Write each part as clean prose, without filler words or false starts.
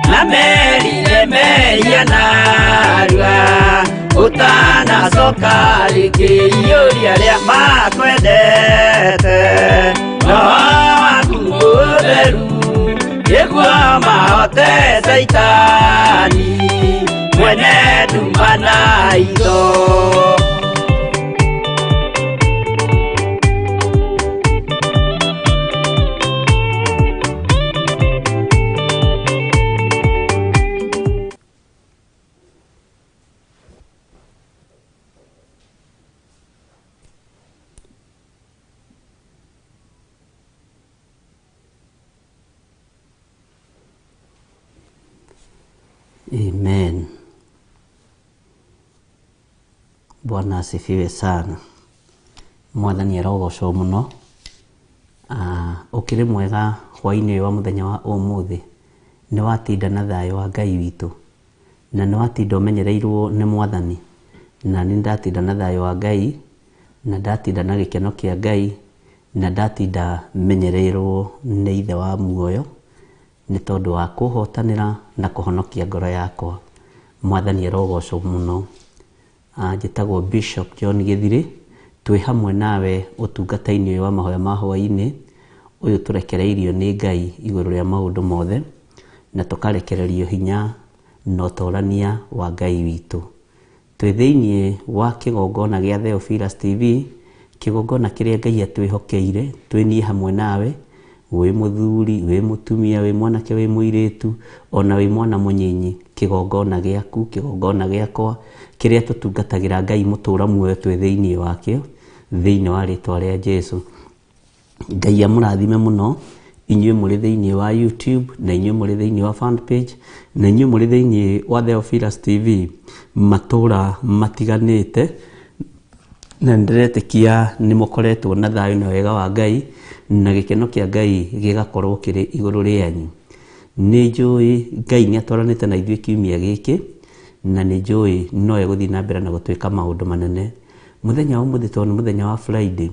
na merire meria narua utana soka likiyuria ria makwendete no akuberu yegwa mahote saitani mwene dumana ido. Amen. Bwana asifiwe sana. Mwathani arogocwo muno. Ukiri mwega hwai-ini wa muthenya wa umuthi. Ni watinda na thayo wa Ngai witu. Na ni watinda umenyereirwo ni Mwathani. Na ni ndatinda na thayo wa Ngai. Na ndatinda na gikeno kia Ngai. Na ndatinda menyereirwo ni Ithe wa muoyo. Ni tondu wa kuhotanira na kuhonokia ngoro yakwa. Mwathani arogocwo muno. Njitagwo Bishop John Githiri. Twi hamwe nawe utungata-ini wa mahoya ma hwai-ini. Uyu turekereirio ni Ngai iguru ria maundu mothe na tukarekererio hinya na utorania wa Ngai witu. Twi thiini wa kigongona gia Theophilus TV, kigongona kiria Ngai atwihokeire, twi hamwe nawe. Wi muthuri, wi mutumia, wi mwanake, wi muiritu, ona wi mwana munyinyi, kigongona giaku, kigongona giakwa kiria tutungatagira Ngai mutura muoyo twi thiini wakio, thiini wa ritwa ria Jesu. Ngai amurathime muno inyuĩ muri thiini wa YouTube na inyuĩ muri thiini wa fan page na inyuĩ muri thiini wa Theophilus TV matura matiganite, na ndiretikia ni mukoretwo na thayo na wega wa Ngai na gikeno kia Ngai gigakorwo kiri iguru rianyu. Ni njui Ngai ni atwaranite na ithuĩ kiumia giki na ni njui no eguthi na mbere na gutwika maundu manene. Muthenya umuthi tondũ muthenya wa Friday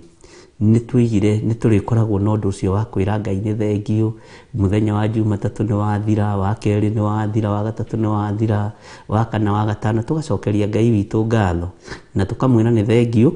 ni twigire ni turikoragwo na undu ucio wa kwira Ngai ni thengio. Muthenya wa Jumatatu ni wathira, wa keri ni wathira, wa gatatu ni wathira, wa kana wa gatano tugacokeria Ngai witu ngatho na tukamwira ni thengio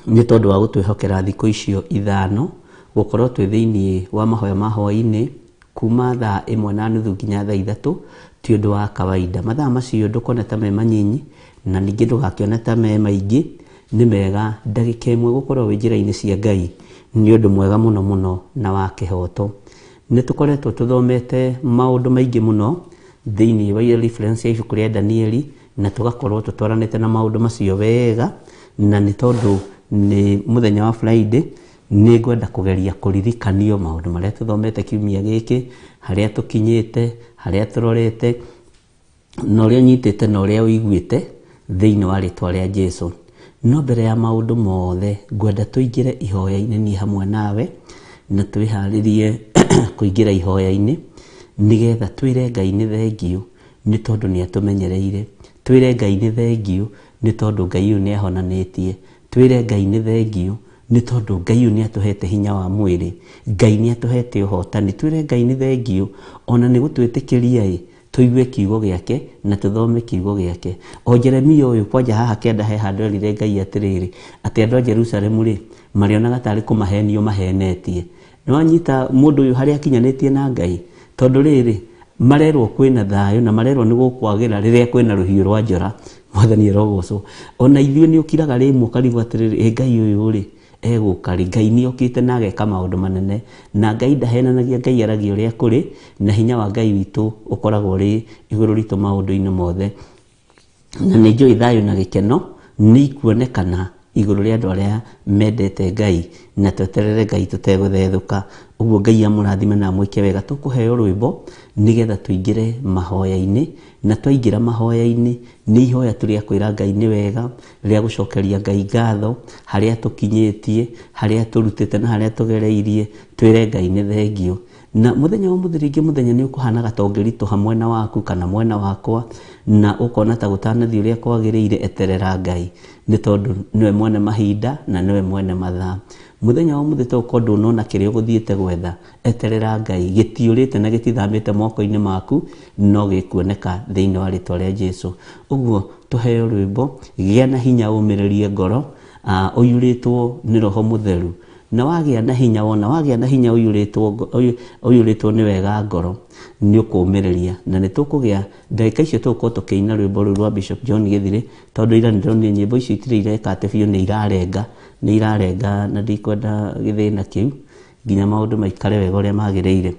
ni tondu wa gutwihokera thikũ icio ithano gukorwo twi thiini wa mahoya ma hwai-ini kuma thaa 1:30 nginya thaa 3 ti undu wa kawaida. Mathaa macio ndukone ta me manyinyi na ningi ndugakione ta me maingi. Ni mega ndagika imwe gukorwo wi njira-ini cia Ngai ni undu mwega muno muno na wa kihoto. Ni tukoretwo tuthomete maundu maingi muno thiini wa reference ya ibuku ria Danieli na tugakorwo tutwaranite na maundu macio wega, na ni tondu ni muthenya wa Friday ni ngwenda kugeria kuririkanio maundu maria tuthomete kiumia giki, haria tukinyite, haria turorete, na uria nyitite na uria uiguite thiini wa ritwa ria Jesu. No mbere ya maundu mothe ngwenda tuingire ihoya-ini ni hamwe nawe na twiharirie kuingira ihoya-ini nigetha twire Ngai ni thengio ni tondu ni atumenyereire, twire Ngai ni thengio ni tondu Ngai uyu ni ahonanitie, twire Ngai ni thengio ni tondu Ngai uyu ni atuhete hinya wa mwiri, Ngai ni atuhete uhotani, twire Ngai ni thengio ona ni gutwitikiria tuigue kiugo giake na tuthome kiugo giake. O Jeremia uyu kwanja haha kenda he handu erire Ngai atiriri ati andu a Jerusalemu ri marionaga tari kumahenio mahenetie. No anyita mundu uyu haria akinyanitie na Ngai tondu riri marerwo kwina thayo na marerwo ni gukwagira riria kwina ruhiu rwa njora. Mwathani arogocwo. Ona ithuĩ ni ukiraga rimwe ukarigwo atiriri Ngai uyu ri egukari, Ngai ni okite na ageka maundu manene, na Ngai ndahenanagia, Ngai aragia uria kuri, na hinya wa Ngai witu ukoragwo ri iguru ritu maundu-ini mothe. Na ni njui thayo na gikeno ni kuonekana iguru ria andu aria mendete Ngai na tweterere Ngai tuteguthethuka. Uguo Ngai amurathime na mwike wega. Tukuheo rwimbo nigetha tuingire mahoya-ini, na twaingira mahoya-ini ni ihoya turia kwira Ngai ni wega, ria gucokeria Ngai ngatho haria tukinyitie, haria turutite na haria tugereirie, twire Ngai ni thengio. na muthenya wa muthiringi muthenya ni ukuhana gatongerito hamwe na waku kana mwena wakwa na ukona ta gutanathi uria kwagirire eterera Ngai ni tondu niwe mwene mahinda na niwe mwene mathaa muthenya wa muthi to kondu nona kirio guthiete gwetha eterera Ngai gitiurite na gitithamite moko-ini maku no gikuoneka thiini wa ritwa ria Jesu uguo tuheo rwimbo gia na hinya umiririe ngoro uyuritwo ni roho mutheru na wagia na hinya wona wagia na hinya uyuritwo ni wega ngoro ni ukumiriria na ni tukugia ndagika icio tuko tukiina rwimbo rwa Bishop John Githiri tondu ira ndoni nyimbo icio itirire kate biu ni irarenga na ndikwenda githina kiu nginya maundu maikare wega uria magiriire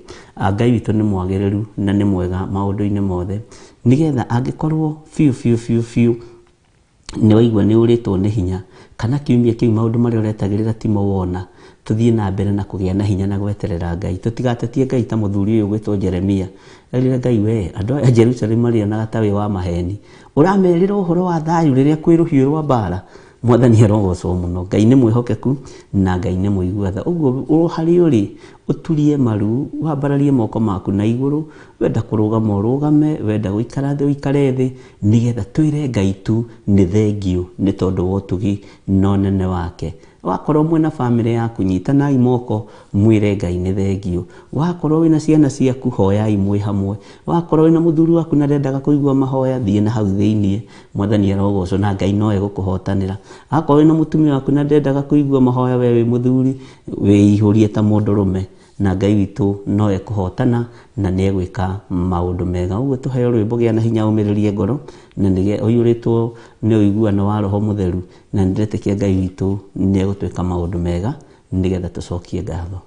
Ngai witu ni mwagiriru na ni mwega maundu-ini mothe nigetha angikorwo fiu ni waigua ni uritwo ni hinya kana kiumia kiu maundu mari uretagirira timo wona tuthie na mbere na kugia na hinya na gweterera Ngai tutigatetie Ngai ta muthuri uyu gwitwo Jeremia erire Ngai we andu a Jerusalem mari na gatawe wa maheni uramerira uhoro wa thayu riria kwi ruhiu rwa bara mwathani arogocwo muno Ngai ni mwihokeku na Ngai ni muiguatha uguo hari uri uturie maru wambararie moko maku na iguru wenda kurugama urugame wenda guikara thi uikare thi nigetha twire Ngai tu ni thengio ni tondu wotugi no nene wake wakorwo mwena family yaku nyitanai moko mwire Ngai ni thengio wakorwo wina ciana ciaku hoyai mwi hamwe wakorwo wina muthuri waku na ndendaga kuigua mahoya thie na hau thiini mwathani arogocwo na Ngai no egukuhotanira akorwo wina mutumia waku na ndendaga kuigua mahoya we wi muthuri wiihurie ta mundurume na Ngai witu no ekuhotana na ni egwika maundu mega uguo tuheo rwimbo gia na hinya umiririe ngoro na nige uyuritwo ni uiguano wa roho mutheru na ndiretekia Ngai witu ni egutwika maundu mega nigetha tucokie ngatho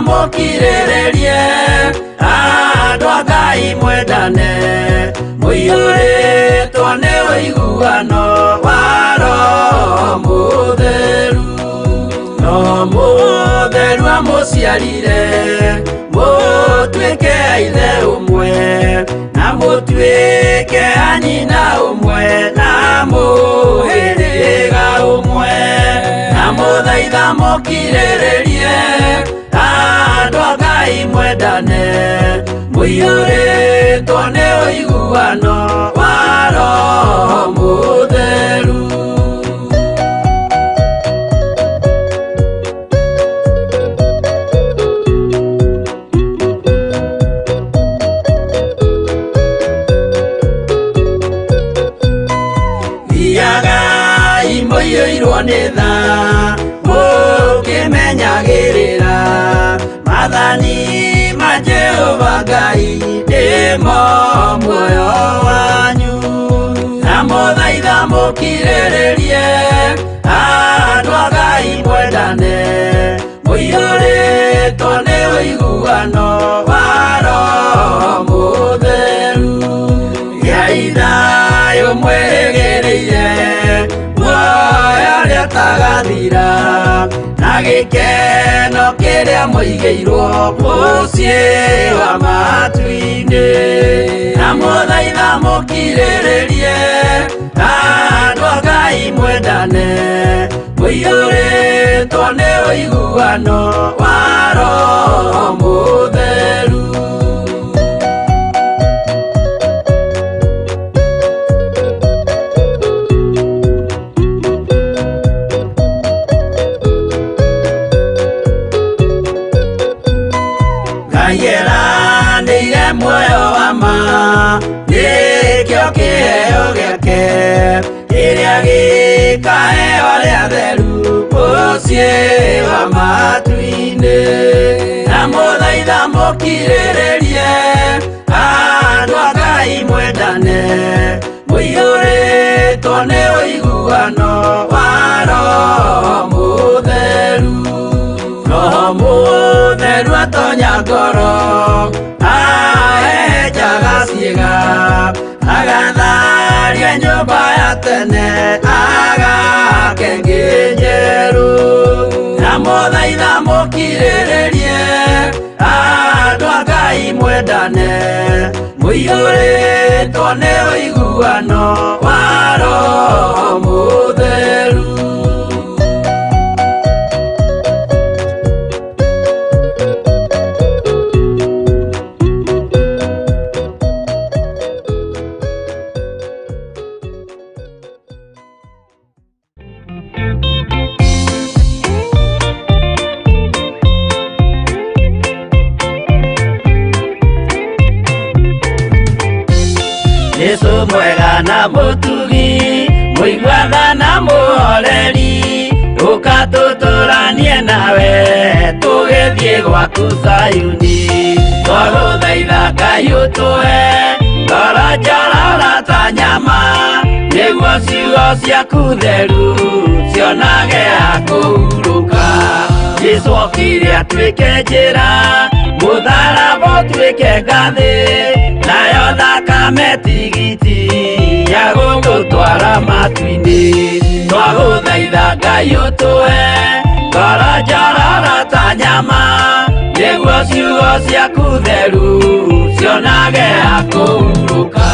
mukirirerie andu a Ngai mwendane muiyuritwo ni uiguano wa roho mutheru no mutheru amuciarire mutwike aithe umwe na mutwike anyina umwe na muhiriga umwe na muthaitha mukirirerie andu a Ngai mwendane muiyuritwo ni uiguano wa roho mutheru thiaga imuiyuirwo ni tha mukimenyagirira mathani ma Jehova Ngai ndimo muoyo wanyu na muthaitha mukirirerie andu a Ngai mwendane muiyuritwo ni uiguano wa roho mutheru giai thayu mwirigireire muoyo uria tagathira na gikeno kiria muigeirwo mucii wa matu-ini na muthaitha mukirirerie andu a Ngai mwendane muiyuritwo ni uiguano wa roho mutheru muoyo wa ma nikio kiheo giake kiria gikaheo aria theru mucii wa matu-ini na muthaitha mukirirerie andu Ngai mwendane mũiyũrĩtwo nĩ ũiguano wa Roho Mũtheru. Roho Mũtheru atonya ngoro ahenjaga ciĩga agatharia nyũmba ya tene agake ngĩ njerũ na mũthaitha mũkirĩrĩrie andũ a Ngai mwendane mũiyũrĩtwo nĩ ũiguano wa Roho Mũtheru. Yesu mwega na mũtugi mũiguana na mũhoreri ũkatũtũranie nawe tũgĩthiĩ gwaku Zayuni. Twagũthaitha Ngai ũtũhe ngoro njororo ta nyama nĩguo ciugo ciaku theru cionage ha kũhurũka. Jesũ okire atuĩke njĩra mũtharaba ũtuĩke ngathĩ nayo thakame tigiti ya gũgũtwara matu-inĩ. Twagũthaitha Ngai ũtũhe ngoro njororo ta nyama nĩguo ciugo ciaku theru cionage ha kũhurũka.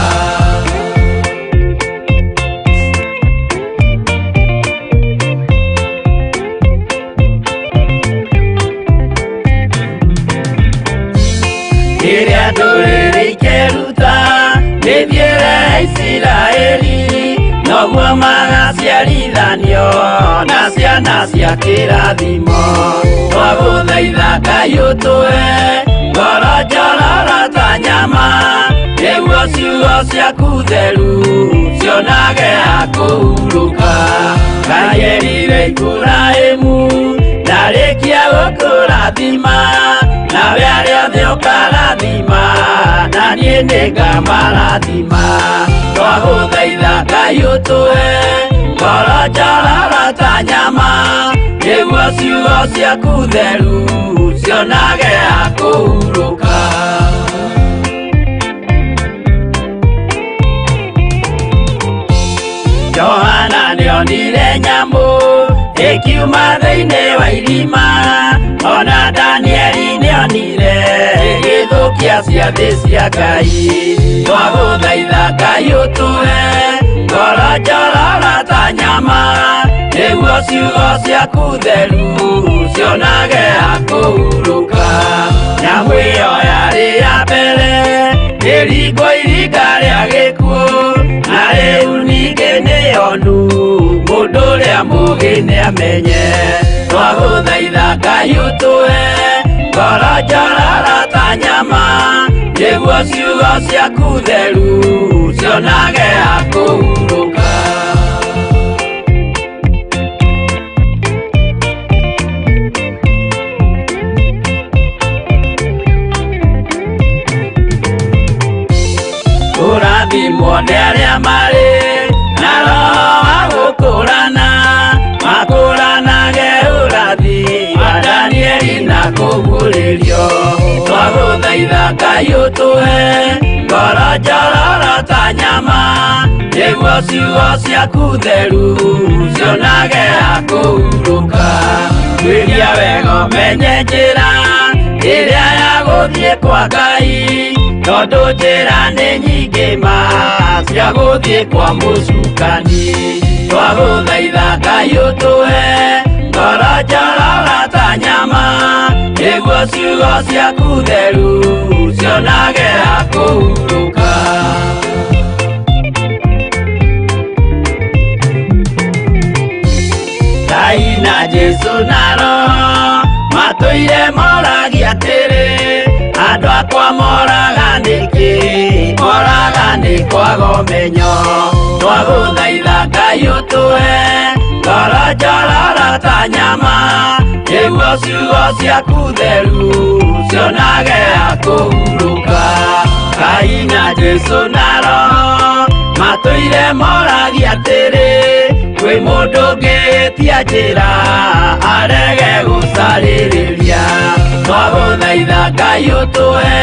Rĩrĩa ndũrĩrĩ ikeruta rĩthiĩre Isiraeli noguo magaciarithanio na ciana cia kĩrathimo. Twagũthaitha Ngai ũtũhe ngoro njororo ta nyama nĩguo ciugo ciaku theru cionage ha kũhurũka. Ngai erire Iburahĩmu ndarĩkia gũkũrathima nawe arĩa othe ũkarathima na niĩ nĩngamarathima. Twagũthaitha Ngai ũtũhe ngoro njororo ta nyama nĩguo ciugo ciaku theru cionage ha kũhurũka. Johana nĩonire nyamũ ĩkiuma thĩinĩ wa irima ona Danieli nĩonire ĩgĩthũkia ciathĩ cia Ngai. Twagũthaitha Ngai ũtũhe ngoro njororo ta nyama nĩguo ciugo ciaku theru cionage ha kũhurũka. Nyamũ ĩyo yarĩ ya mbere ĩringwo iringa rĩa gĩkuũ na rĩu ningĩ nĩyonu mũndũ ũrĩa mũũgĩ nĩamenye. Twagũthaitha Ngai ũtũhe ngoro njororo ta nyama nĩguo ciugo ciaku theru cionage ha kũhurũka. Kũrathimwo nĩ arĩa marĩ na roho wa gũkũrana makũranage ũrathi wa Danieli na kũguũrĩrio. Twagũthaitha Ngai ũtũhe ngoro njororo ta nyama nĩguo ciugo ciaku theru cionage ha kũhurũka. Twĩria wega ũmenye njĩra ĩrĩa ya gũthiĩ kwa Ngai tondũ njĩra nĩ nyingĩ ma cia gũthiĩ kwa mũcukani. Twagũthaitha Ngai ũtũhe ngoro njororo ta nyama nĩguo ciugo ciaku theru cionage ha kũhurũka. Ngai na Jesũ na Roho matũire moragia atĩrĩ andũ akwa moraga nĩkĩ moraga nĩ kwaga ũmenyo. Twagũthaitha Ngai ũtũhe ngoro njororo ta nyama nĩguo ciugo ciaku theru cionage ha kũhurũka. Ngai na Jesu na Roho matũire moragia atĩrĩ, kwĩ mũndũ ũngĩtia njĩra arege gũcarĩrĩria. Twagũthaitha Ngai ũtũhe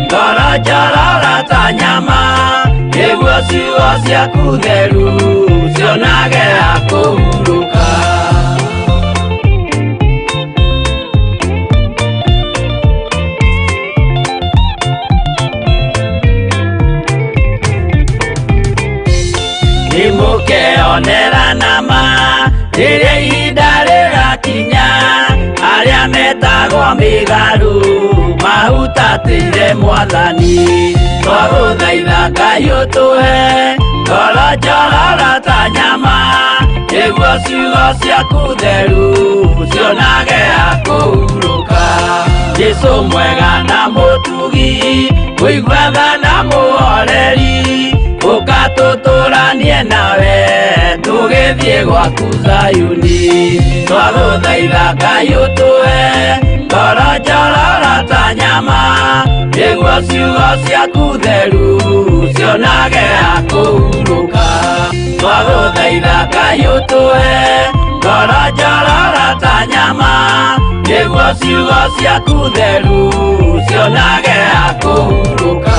ngoro njorora ta nyama, nĩguo ciugo ciaku theru cionage akũhurũka. Nimũkeonera nama rĩrĩa ihinda rĩgakinya, arĩa metagwo mĩgarũ mahutatĩire Mwathani. Twagũthaitha Ngai ũtũhe ngoro njorora ta nyama, nĩguo ciugo ciaku theru cionage akũhurũka. Jesũ mwega na mũtugi, mũigua tha na mũhoreri, ũkatũtũranie nawe tũgĩthiĩ gwaku Zayuni. Twagũthaitha Ngai ũtũhe ngoro njorora ta nyama, nĩguo ciugo ciaku theru cionage akũhurũka. Twagũthaitha Ngai ũtũhe ngoro njorora ta nyama, nĩguo ciugo ciaku theru cionage akũhurũka.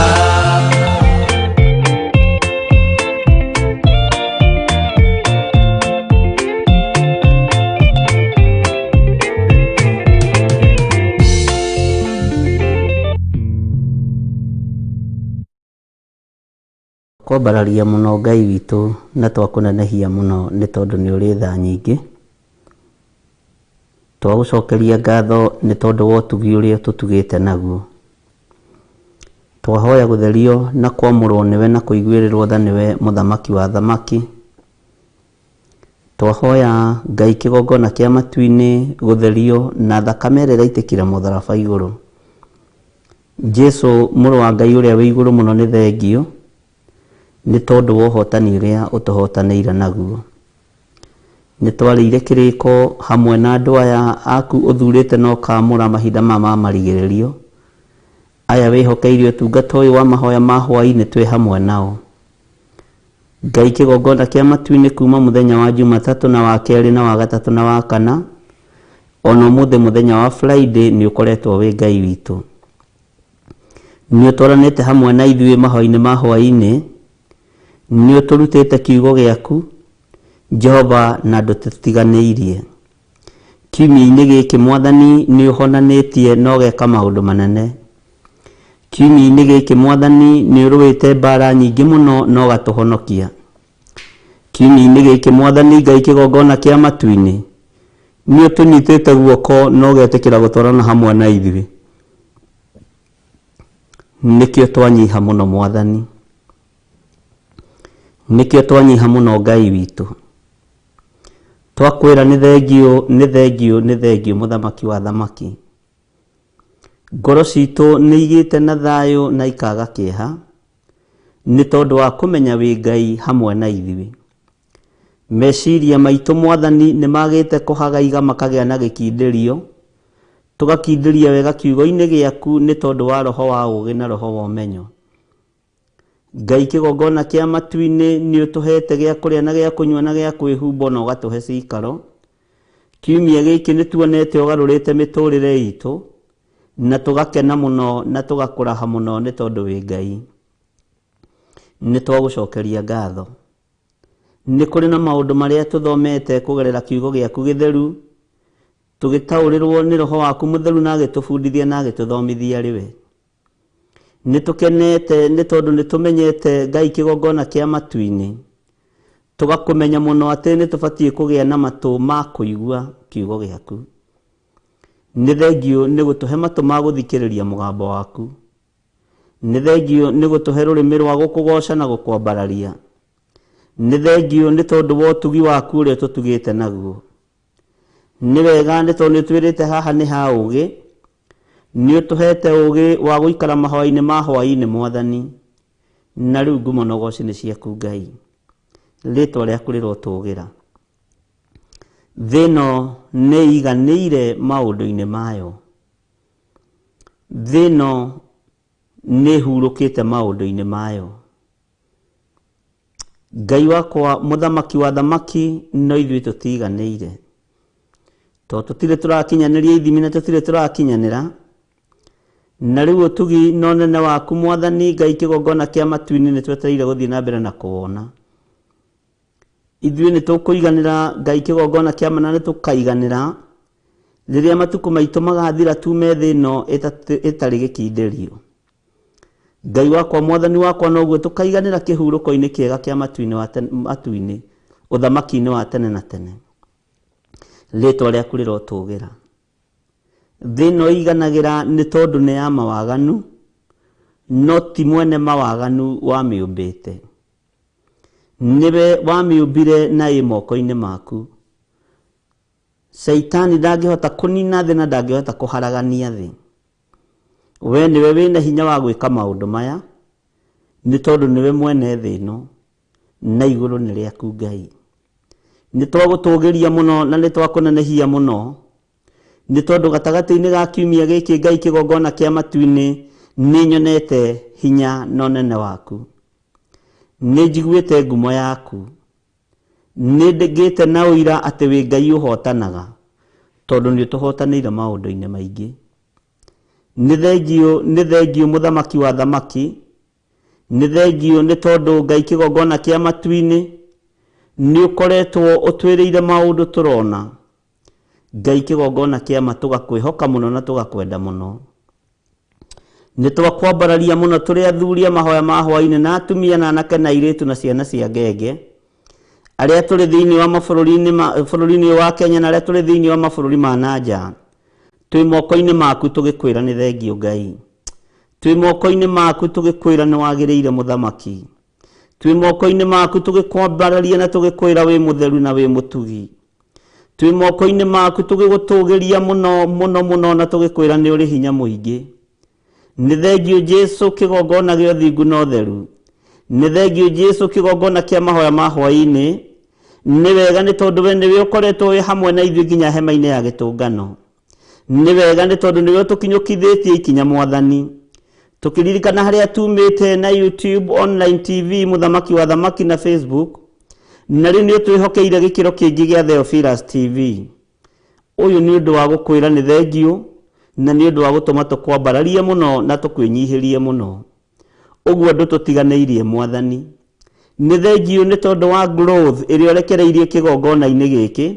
Kwambararia mũno Ngai witũ na twakũnenehia mũno nĩ tondũ nĩ ũrĩ tha nyingĩ. Twagũcokeria ngatho nĩ tondũ wa ũtugi ũrĩa tũtugĩte naguo. Twahoya gũtherio na kwamũrwo nĩwe na kũiguĩrĩrwo tha nĩwe mũthamaki wa thamaki. Twahoya Ngai kĩgongona kĩa matu-inĩ gũtherio na thakame ĩrĩa ĩraitĩkire mũtharaba igũrũ. Jesũ mũrũ wa Ngai ũrĩa wĩ igũrũ mũno nĩ thengio, nĩ tondũ wa ũhotani ũrĩa ũtũhotanĩire naguo. Nĩ twarĩire kĩrĩko hamwe na andũ aya aku ũthurĩte na ũkamũra mahinda ma marigĩrĩrio. Aya wĩhokeire ũtungata ũyũ wa mahoya ma hwai-ini twĩ hamwe nao. Ngai kĩgongona kĩa matu-inĩ kuma mũthenya wa Jumatatũ na wa kerĩ na wa gatatũ na wa kana, ona ũmũthĩ mũthenya wa Friday nĩ ũkoretwo wĩ Ngai witũ. Nĩ ũtwaranĩte hamwe na ithuĩ mahoya-inĩ ma hwai-ini, nĩ ũtũrutĩte kiugo gĩaku Jehova na ndũtũtiganĩirie. Kiumia-inĩ gĩkĩ Mwathani nĩ ũhonanĩtie na ũgeka maũndũ manene. Kiumia-inĩ gĩkĩ Mwathani nĩ ũrũĩte mbara nyingĩ mũno na ũgatũhonokia. Kiumia-inĩ gĩkĩ Mwathani Ngai kĩgongona kĩa matu-inĩ nĩ ũtũnyitĩte guoko na ũgetĩkĩra gũtwarana hamwe na ithuĩ. Nĩkĩo twanyiha mũno Mwathani, nĩkĩo twanyiha mũno Ngai witũ. Twakwĩra nĩ thengio, nĩ thengio, nĩ thengio mũthamaki wa thamaki. Ngoro citũ nĩ igĩte na thayũ na ikaga kĩeha nĩ tondũ wa kũmenya wĩ Ngai hamwe na ithuĩ. Meciria maitũ Mwathani nĩ magĩte kũhagaiga makagĩa na gĩkindĩrio, tũgakindĩria wega kiugo-inĩ gĩaku nĩ tondũ wa roho wa ũũgĩ na roho wa ũmenyo. Ngai kĩgongona kĩa matu-inĩ nĩ ũtũhete gĩa kũrĩa na gĩa kũnyua na gĩa kwĩhumba na ũgatũhe cikaro. Kiumia gĩkĩ nĩ tuonete ũgarũrĩte mĩtũrĩre itũ na tũgakena mũno na tũgakũraha mũno nĩ tondũ wĩ Ngai. Nĩ twagũcokeria ngatho. Nĩ kũrĩ na maũndũ marĩa tũthomete kũgerera kiugo gĩaku gĩtheru, tũgĩtaũrĩrwo nĩ roho waku mũtheru na agĩtũbundithia na agĩtũthomithia rĩwe. Nĩ tũkenete nĩ tondũ nĩ tũmenyete Ngai kĩgongona kĩa matu-inĩ, tũgakũmenya mũno atĩ nĩ tũbatiĩ kũgĩa na matũ ma kũigua kiugo gĩaku. Nĩ thengio nĩ gũtũhe matũ ma gũthikĩrĩria mũgambo waku. Nĩ thengio nĩ gũtũhe rũrĩmĩ rwa gũkũgoca na gũkwambararia. Nĩ thengio nĩ tondũ wa ũtugi waku ũrĩa tũtugĩte naguo. Nĩ wega nĩ tondũ nĩ twĩrĩte haha nĩ ha ũũgĩ, nĩ ũtũhete ũũgĩ wa gũikara mahoya-inĩ ma hwai-inĩ Mwathani. Na rĩu ngumo na ũgooci nĩ ciaku Ngai, rĩĩtwa rĩaku rĩrotũũgĩra. Thĩ ĩno nĩ iganĩire maũndũ-inĩ mayo. Thĩ ĩno nĩ hurũkĩte maũndũ-inĩ mayo. Ngai wakwa mũthamaki wa thamaki no ithuĩ tũtiganĩire. Tondũ tũtirĩ tũrakinyanĩria ithimi na tũtirĩ tũrakinyanĩra. Na rĩu ũtugi na ũnene waku Mwathani Ngai kĩgongona kĩa matu-inĩ nĩ twetereire gũthiĩ na mbere na kuona. Ithuĩ nĩ tũkũiganĩra Ngai kĩgongona kĩa mana nĩ tũkaiganĩra rĩrĩa matukũ maitũ magathira tume thĩ ĩno ĩtarĩ gĩkindĩrio. Ngai wakwa Mwathani wakwa noguo tũkaiganĩra kĩhurũko-inĩ kĩega kĩa matu-inĩ ũthamaki-inĩ wa tene na tene. Rĩtwa rĩaku rĩrotũgĩra. Thĩ ĩno iganagĩra nĩ tondũ nĩ ya mawaganu, no ti mwene mawaganu wamĩũmbĩte. Nĩwe wamĩũmbire na ĩ moko-inĩ maku. Saitani ndangĩhota kũnina thĩ na ndangĩhota kũharagania thĩ. We nĩwe wĩna hinya wa gwĩka maũndũ maya, nĩ tondũ nĩwe mwene thĩ ĩno na igũrũ nĩ rĩaku Ngai. Nĩ twagũtũgĩria mũno na nĩ twakũnenehia mũno, nĩ tondũ gatagatĩ-inĩ ga kiumia gĩkĩ Ngai kĩgongona kĩa matu-inĩ nĩ nyonete hinya na ũnene waku. Nĩ njiguĩte ngumo yaku. Nĩ ndĩgĩte na ũira atĩ wĩ Ngai ũhotanaga, tondũ nĩ ũtũhotanĩire maũndũ-inĩ maingĩ. Nĩ thengio mũthamaki wa thamaki. Nĩ thengio nĩ tondũ Ngai kĩgongona kĩa matu-inĩ nĩ ũkoretwo ũtwĩrĩire maũndũ tũrona. Ngai kĩgongona kĩa ma tũgakwĩhoka mũno na tũgakwenda mũno. Nĩ twakwambararia mũno tũrĩ athuri a mahoya ma Hwai-ini na atumia na anake na airĩtu na ciana cia ngenge, arĩa tũrĩ thĩinĩ wa bũrũri-inĩ wa Kenya na arĩa tũrĩ thĩinĩ wa mabũrũri ma nanja. Twĩ moko-inĩ maku tũgĩkwĩra nĩ thengio Ngai. Twĩ moko-inĩ maku tũgĩkwĩra nĩ wagĩrĩire mũthamaki. Twĩ moko-inĩ maku tũgĩkwambararia na tũgĩkwĩra wĩ mũtheru na wĩ mũtugi. Twĩ moko-inĩ maku tũgĩgũtũgĩria mũno mũno mũno na tũgĩkwĩra nĩ ũrĩ hinya mũingĩ. Nĩ thengio Jesu kĩgongona gĩa ũthingu na ũtheru. Nĩ thengio Jesu kĩgongona kĩa mahoya ma Hwai-ini. Nĩ wega nĩ tondũ we nĩwe ũkoretwo wĩ hamwe na ithuĩ nginya hema-inĩ ya gĩtũngano. Nĩ wega nĩ tondũ nĩwe tũkinyũkithĩtie ikinya Mwathani. Tũkĩririkana harĩa tumĩte na YouTube, online TV, mũthamaki wa thamaki na Facebook. Na rĩu nĩ twĩhokeire gĩkĩro kĩngĩ gĩa Theophilus TV. Ũyũ nĩ ũndũ wa gũkwĩra nĩ thengio na nĩ ũndũ wa gũtũma tũkwambararie mũno na tũkwĩnyihĩrie mũno. Ũguo andũ tũtiganĩirie Mwathani. Nĩ thengio nĩ tondũ wa growth ĩrĩa ũrekereirie kĩgongona-inĩ gĩkĩ.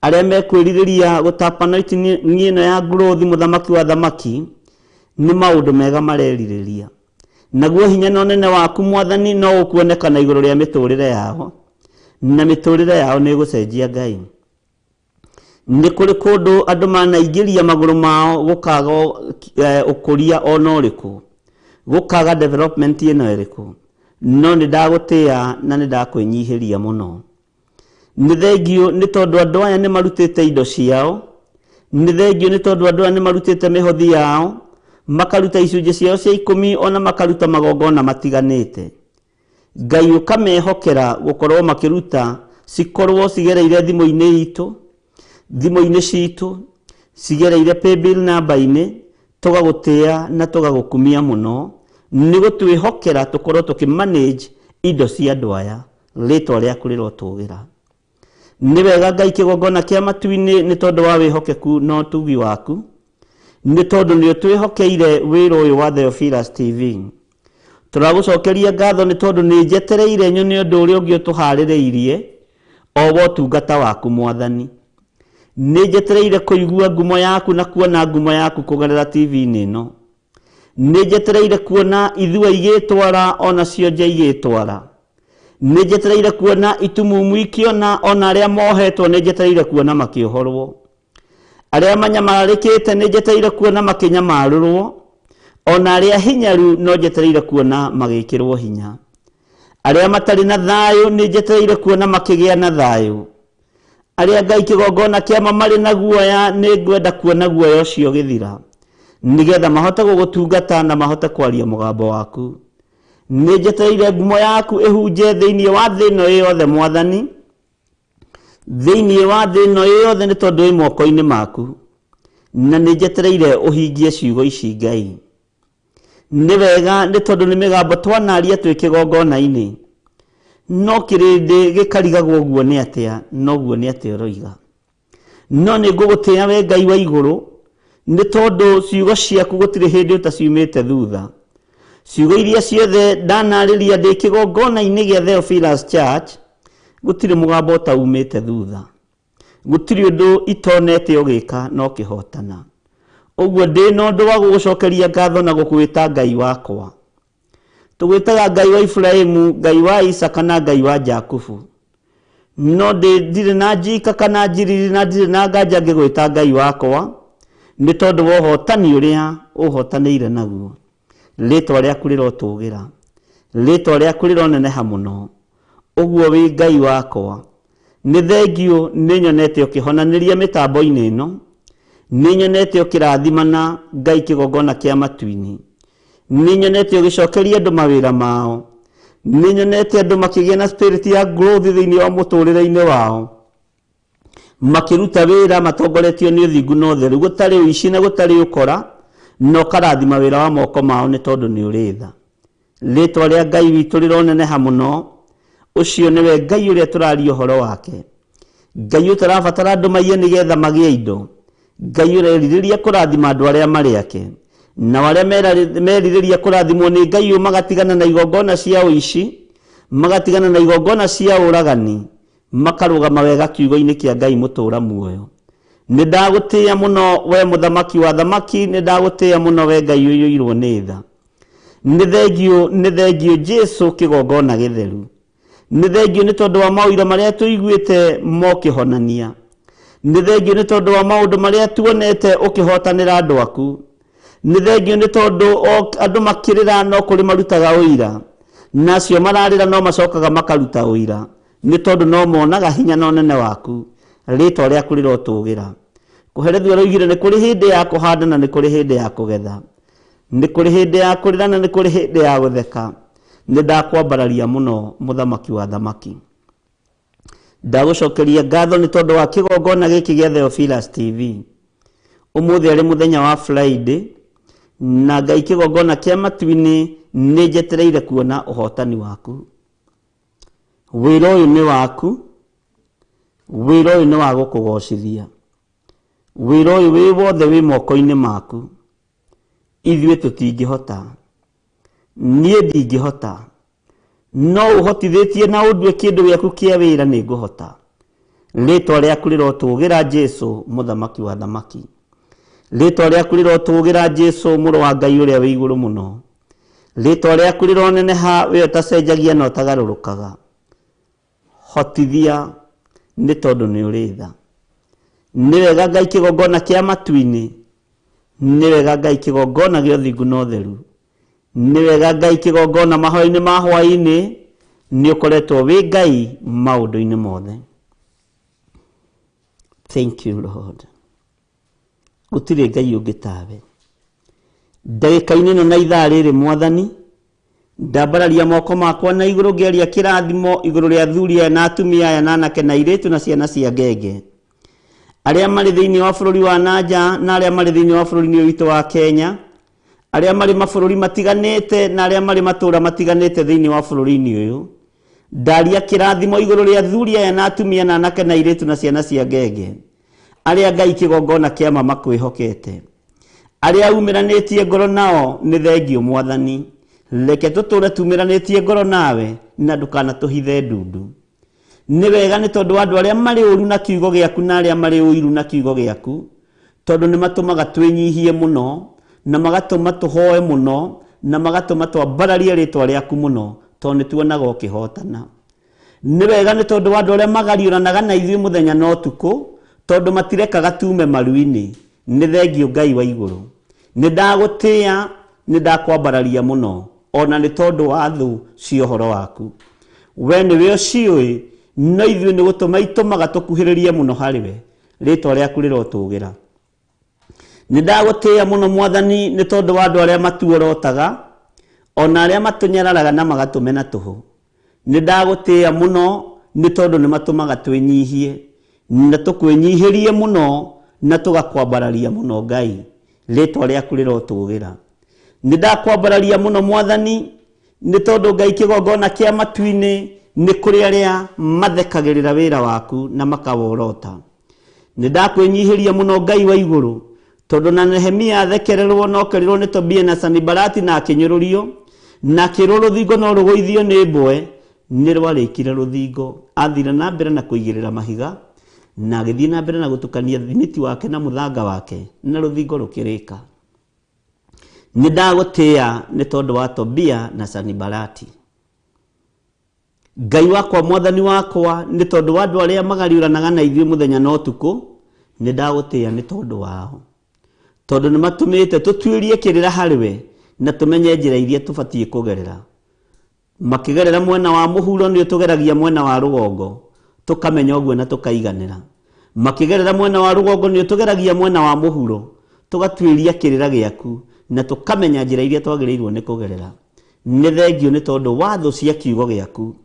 Arĩa mekwĩrirĩria gũtapanoiti ĩno ya growth mũthamaki wa thamaki nĩ maũndũ mega marerirĩria. Naguo hinya na ũnene waku Mwathani no ũkuonekana igũrũ rĩa mĩtũrĩre yao, na mĩtũrĩre yao nĩ gũcenjia Ngai. Nĩ kũrĩ kũndũ andũ manaingĩria magũrũ mao gũkaga ũkũria ona ũrĩkũ, gũkaga development ĩno ĩrĩkũ, no nĩ ndagũtĩa na nĩ ndakwĩnyihĩria mũno. Nĩ thengio nĩ tondũ andũ aya nĩ marutĩte indo ciao. Nĩ thengio nĩ tondũ andũ aya nĩ marutĩte mĩhothi yao, makaruta icunjĩ ciao cia 10 ona makaruta magongona matiganĩte. Ngai ũkamehokera gũkorwo makĩruta cikorwo cigereire thimũ-inĩ itũ, thimũ-inĩ citũ, cigereire paybill namba-inĩ, tũgagũtĩa na tũgagũkumia mũno, nĩ gũtwĩhokera tũkorwo tũkĩmanage indo cia andũ aya. Rĩtwa rĩaku rĩrotũgĩra. Nĩ wega Ngai kĩgongona kĩa matu-inĩ nĩ tondũ wa wĩhokeku na ũtugi waku, nĩ tondũ nĩ ũtwĩhokeire wĩra ũyũ wa Theophilus TV. Tũragũcokeria ngatho nĩ tondũ nĩ njetereire nyone ũndũ ũrĩa ũngĩ ũtũharĩrĩirie o wotungata waku Mwathani. Nĩ njetereire kũigua ngumo yaku na kuona ngumo yaku kũgerera TV-inĩ ĩno. Nĩ njetereire kuona ithua igĩtwara ona cionje igĩtwara. Nĩ njetereire kuona itumumu ikiona ona arĩa mohetwo nĩ njetereire kuona makĩohorwo. Arĩa manyamarĩkĩte nĩ njetereire kuona makĩnyamarũrwo. Ona arĩa hinyaru no njetereire kuona magĩkĩrwo hinya. Arĩa matarĩ na thayũ nĩ njetereire kuona makĩgĩa na thayũ. Arĩa Ngai kĩgongona kĩama marĩ na guoya nĩ ngwenda kuona guoya ũcio gĩthira, nĩgetha mahote gũgũtungata na mahote kwaria mũgambo waku. Nĩ njetereire ngumo yaku ĩhunje thĩinĩ wa thĩ ĩno yothe Mwathani, thĩinĩ wa thĩ ĩno yothe nĩ tondũ ĩ moko-inĩ maku, na nĩ njetereire ũhingie ciugo ici Ngai. nĩ wega nĩ tondũ nĩ mĩgambo twanaria twĩ kĩgongona-inĩ no kĩrĩndĩ gĩkarigagwo ũguo nĩ atĩa noguo nĩ atĩa ũroiga no nĩ ngũgũtĩĩa we Ngai wa igũrũ nĩ tondũ ciugo ciaku gũtirĩ hĩndĩ ũtaciumĩte thutha ciugo iria ciothe ndanarĩria ndĩ kĩgongona-inĩ gĩa Theophilus Church gũtirĩ mũgambo ũtaumĩte thutha gũtirĩ ũndũ itonete ũgĩka no kĩhotana ũguo ndĩ na ũndũ wa gũgũcokeria ngatho na gũkwĩta Ngai wakwa tũgwĩtaga Ngai wa Ibrahimu Ngai wa Isaka na Ngai wa Jakubu no ndirĩ na njika kana njiriri na ndirĩ na nganja ngĩgwĩta Ngai wakwa nĩ tondũ wa ũhotani ũrĩa ũhotanĩire naguo rĩtwa rĩaku rĩrotũgĩra rĩtwa rĩaku rĩroneneha mũno ũguo wĩ Ngai wakwa nĩ thengio nĩ nyonete ũkĩhonanĩria mĩtambo-inĩ ĩno nĩ nyonete ũkĩrathimana Ngai kĩgongona kĩa matu-inĩ nĩ nyonete ũgĩcokeria andũ mawĩra mao nĩ nyonete andũ makĩgĩa na spirit ya growth thĩinĩ wa mũtũrĩre-inĩ wao makĩruta wĩra matongoretio nĩ ũthingu na ũtheru gũtarĩ ũici na gũtarĩ ũkora no karathima wĩra wa moko mao nĩ tondũ nĩ ũrĩ tha rĩtwa rĩa Ngai witũ rĩroneneha mũno ũcio nĩwe Ngai ũrĩa tũraria ũhoro wake Ngai ũtarabatara andũ maiye nĩgetha magĩe indo Ngai ũrerirĩria kũrathima andũ arĩa marĩ ake na arĩa merirĩria kũrathimwo nĩ Ngai ũyũ magatigana na igongona cia ũici magatigana na igongona cia ũragani makarũgama wega kiugo-inĩ kĩa Ngai mũtũra muoyo nĩ ndagũtĩĩa mũno we mũthamaki wa thamaki nĩ ndagũtĩĩa mũno we Ngai ũyũirwo nĩ tha nĩ thengio Jesu kĩgongona gĩtheru nĩ thengio nĩ tondũ wa maũira marĩa tũiguĩte mokĩhonania nĩ thengio nĩ tondũ wa maũndũ marĩa tuonete ũkĩhotanĩra andũ aku nĩ thengio nĩ tondũ andũ makĩrĩra no kũrĩ marutaga ũira nacio mararĩra no macokaga makaruta ũira nĩ tondũ no monaga hinya na ũnene waku rĩtwa rĩaku rĩrotũgĩra kũherethio roigire nĩ kũrĩ hĩndĩ ya kũhanda na nĩ kũrĩ hĩndĩ ya kũgetha nĩ kũrĩ hĩndĩ ya kũrĩra na nĩ kũrĩ hĩndĩ ya gũtheka nĩ ndakwambararia mũno mũthamaki wa thamaki ndagũcokeria ngatho nĩ tondũ wa kĩgongona gĩkĩ gĩa Theophilus TV ũmũthĩ arĩ mũthenya wa Friday na Ngai kĩgongona kĩa matu-inĩ nĩ njetereire kuona ũhotani waku wĩra ũyũ nĩ waku wĩra ũyũ nĩ wa gũkũgocithia wĩra ũyũ wĩ wothe wĩ moko-inĩ maku ithuĩ tũtingĩhota niĩ ndingĩhota no ũhotithĩtie na ũndue kĩndũ gĩaku kĩa wĩra nĩ ngũhota rĩtwa rĩaku rĩrotũgĩra Jesu mũthamaki wa thamaki rĩtwa rĩaku rĩrotũgĩra Jesu mũrũ wa Ngai ũrĩa wĩ igũrũ mũno rĩtwa rĩaku rĩroneneha we ũtacenjagia na ũtagarũrũkaga hotithia nĩ tondũ nĩ ũrĩ tha nĩ wega Ngai kĩgongona kĩa matu-inĩ nĩ wega Ngai kĩgongona gĩa ũthingu na ũtheru nĩ wega Ngai kĩgongona mahoya-inĩ ma hwai-ini nĩ ũkoretwo wĩ Ngai maũndũ-inĩ mothe thank you Lord gũtirĩ Ngai ũngĩ tawe ndagĩka-inĩ ĩno na ithaa rĩrĩ Mwathani ndambararia moko makwa na igũrũ ngĩaria kĩrathimo igũrũ rĩa athuri aya na atumia aya na anake na airĩtu na ciana cia ngenge arĩa marĩ thĩinĩ wa bũrũri wa nanja na arĩa marĩ thĩinĩ wa bũrũri-inĩ ũyũ witũ wa Kenya arĩa marĩ mabũrũri matiganĩte na arĩa marĩ matũũra matiganĩte thĩinĩ wa bũrũri-inĩ ũyũ ndaria kĩrathimo igũrũ rĩa athuri aya na atumia na anake na airĩtu na ciana cia ngenge arĩa Ngai kĩgongona kĩama makwĩhokete arĩa umĩranĩtie ngoro nao nĩ thengio Mwathani reke tũtũre tumĩranĩtie ngoro nawe na ndũkanatũhithe ndundu nĩ wega nĩ tondũ andũ arĩa marĩ ũru na kiugo gĩaku na arĩa marĩ ũiru na kiugo gĩaku tondũ nĩ matũmaga twĩnyihie mũno na magatũma tũhoe mũno na magatũma twambararie rĩtwa rĩaku mũno tondũ nĩ tuonaga ũkĩhotana nĩ wega nĩ tondũ andũ arĩa magariũranaga na ithuĩ mũthenya na ũtukũ tondũ matirekaga tume maru-inĩ nĩ thengio Ngai wa igũrũ nĩ ndagũtĩĩa nĩ ndakwambararia mũno ona nĩ tondũ wa thũ cia ũhoro waku we nĩwe ũciũĩ no ithuĩ nĩ gũtũma itũmaga tũkuhĩrĩrie mũno harĩwe rĩtwa rĩaku rĩrotũgĩra nĩ ndagũtĩĩa mũno Mwathani nĩ tondũ wa andũ arĩa matuorotaga ona arĩa matũnyararaga na magatũmena tũhũ nĩ ndagũtĩĩa mũno nĩ tondũ nĩ matũmaga twĩnyihie na tũkwĩnyihĩrie mũno na tũgakwambararia mũno Ngai rĩtwa rĩaku rĩrotũgĩra Nindakwambararia muno mwathani ni tondu Ngai kigongona kia matu-ini ni kuri aria mathekagirira wira waku na makaworota. Nindakwenyihiria muno Ngai wa iguru tondu na Nehemia athekererwo no kerirwo ni Tobia na Sanibalati na akinyururio na kirwo ruthingo no rugoithio ni mbwe ni rwarikire ruthingo. Athire na mbere na kuigirira mahiga na agithie na mbere na gutukania thimiti wake na muthanga wake na ruthingo rukirika. Nindagutia ni tondu wa Tobia na Sanibalati. Ngai wakwa mwathani wakwa ni tondu wa andu aria magariuranaga na ithuĩ muthenya na ũtukũ, nindagutia ni tondu wao, tondu ni matumite tutuirie kirira hariwe na tumenye njira iria tubatie kugerera. Makigerera mwena wa muhuro ni tugeragia mwena wa rugongo, tukamenya ũguo na tukaiganira. Makigerera mwena wa rugongo ni tugeragia mwena wa muhuro, tugatuiria kirira giaku na tukamenya njira iria twagĩrĩirwo ni kugerera. Ni thengio ni tondu wa thũ cia kiugo giaku,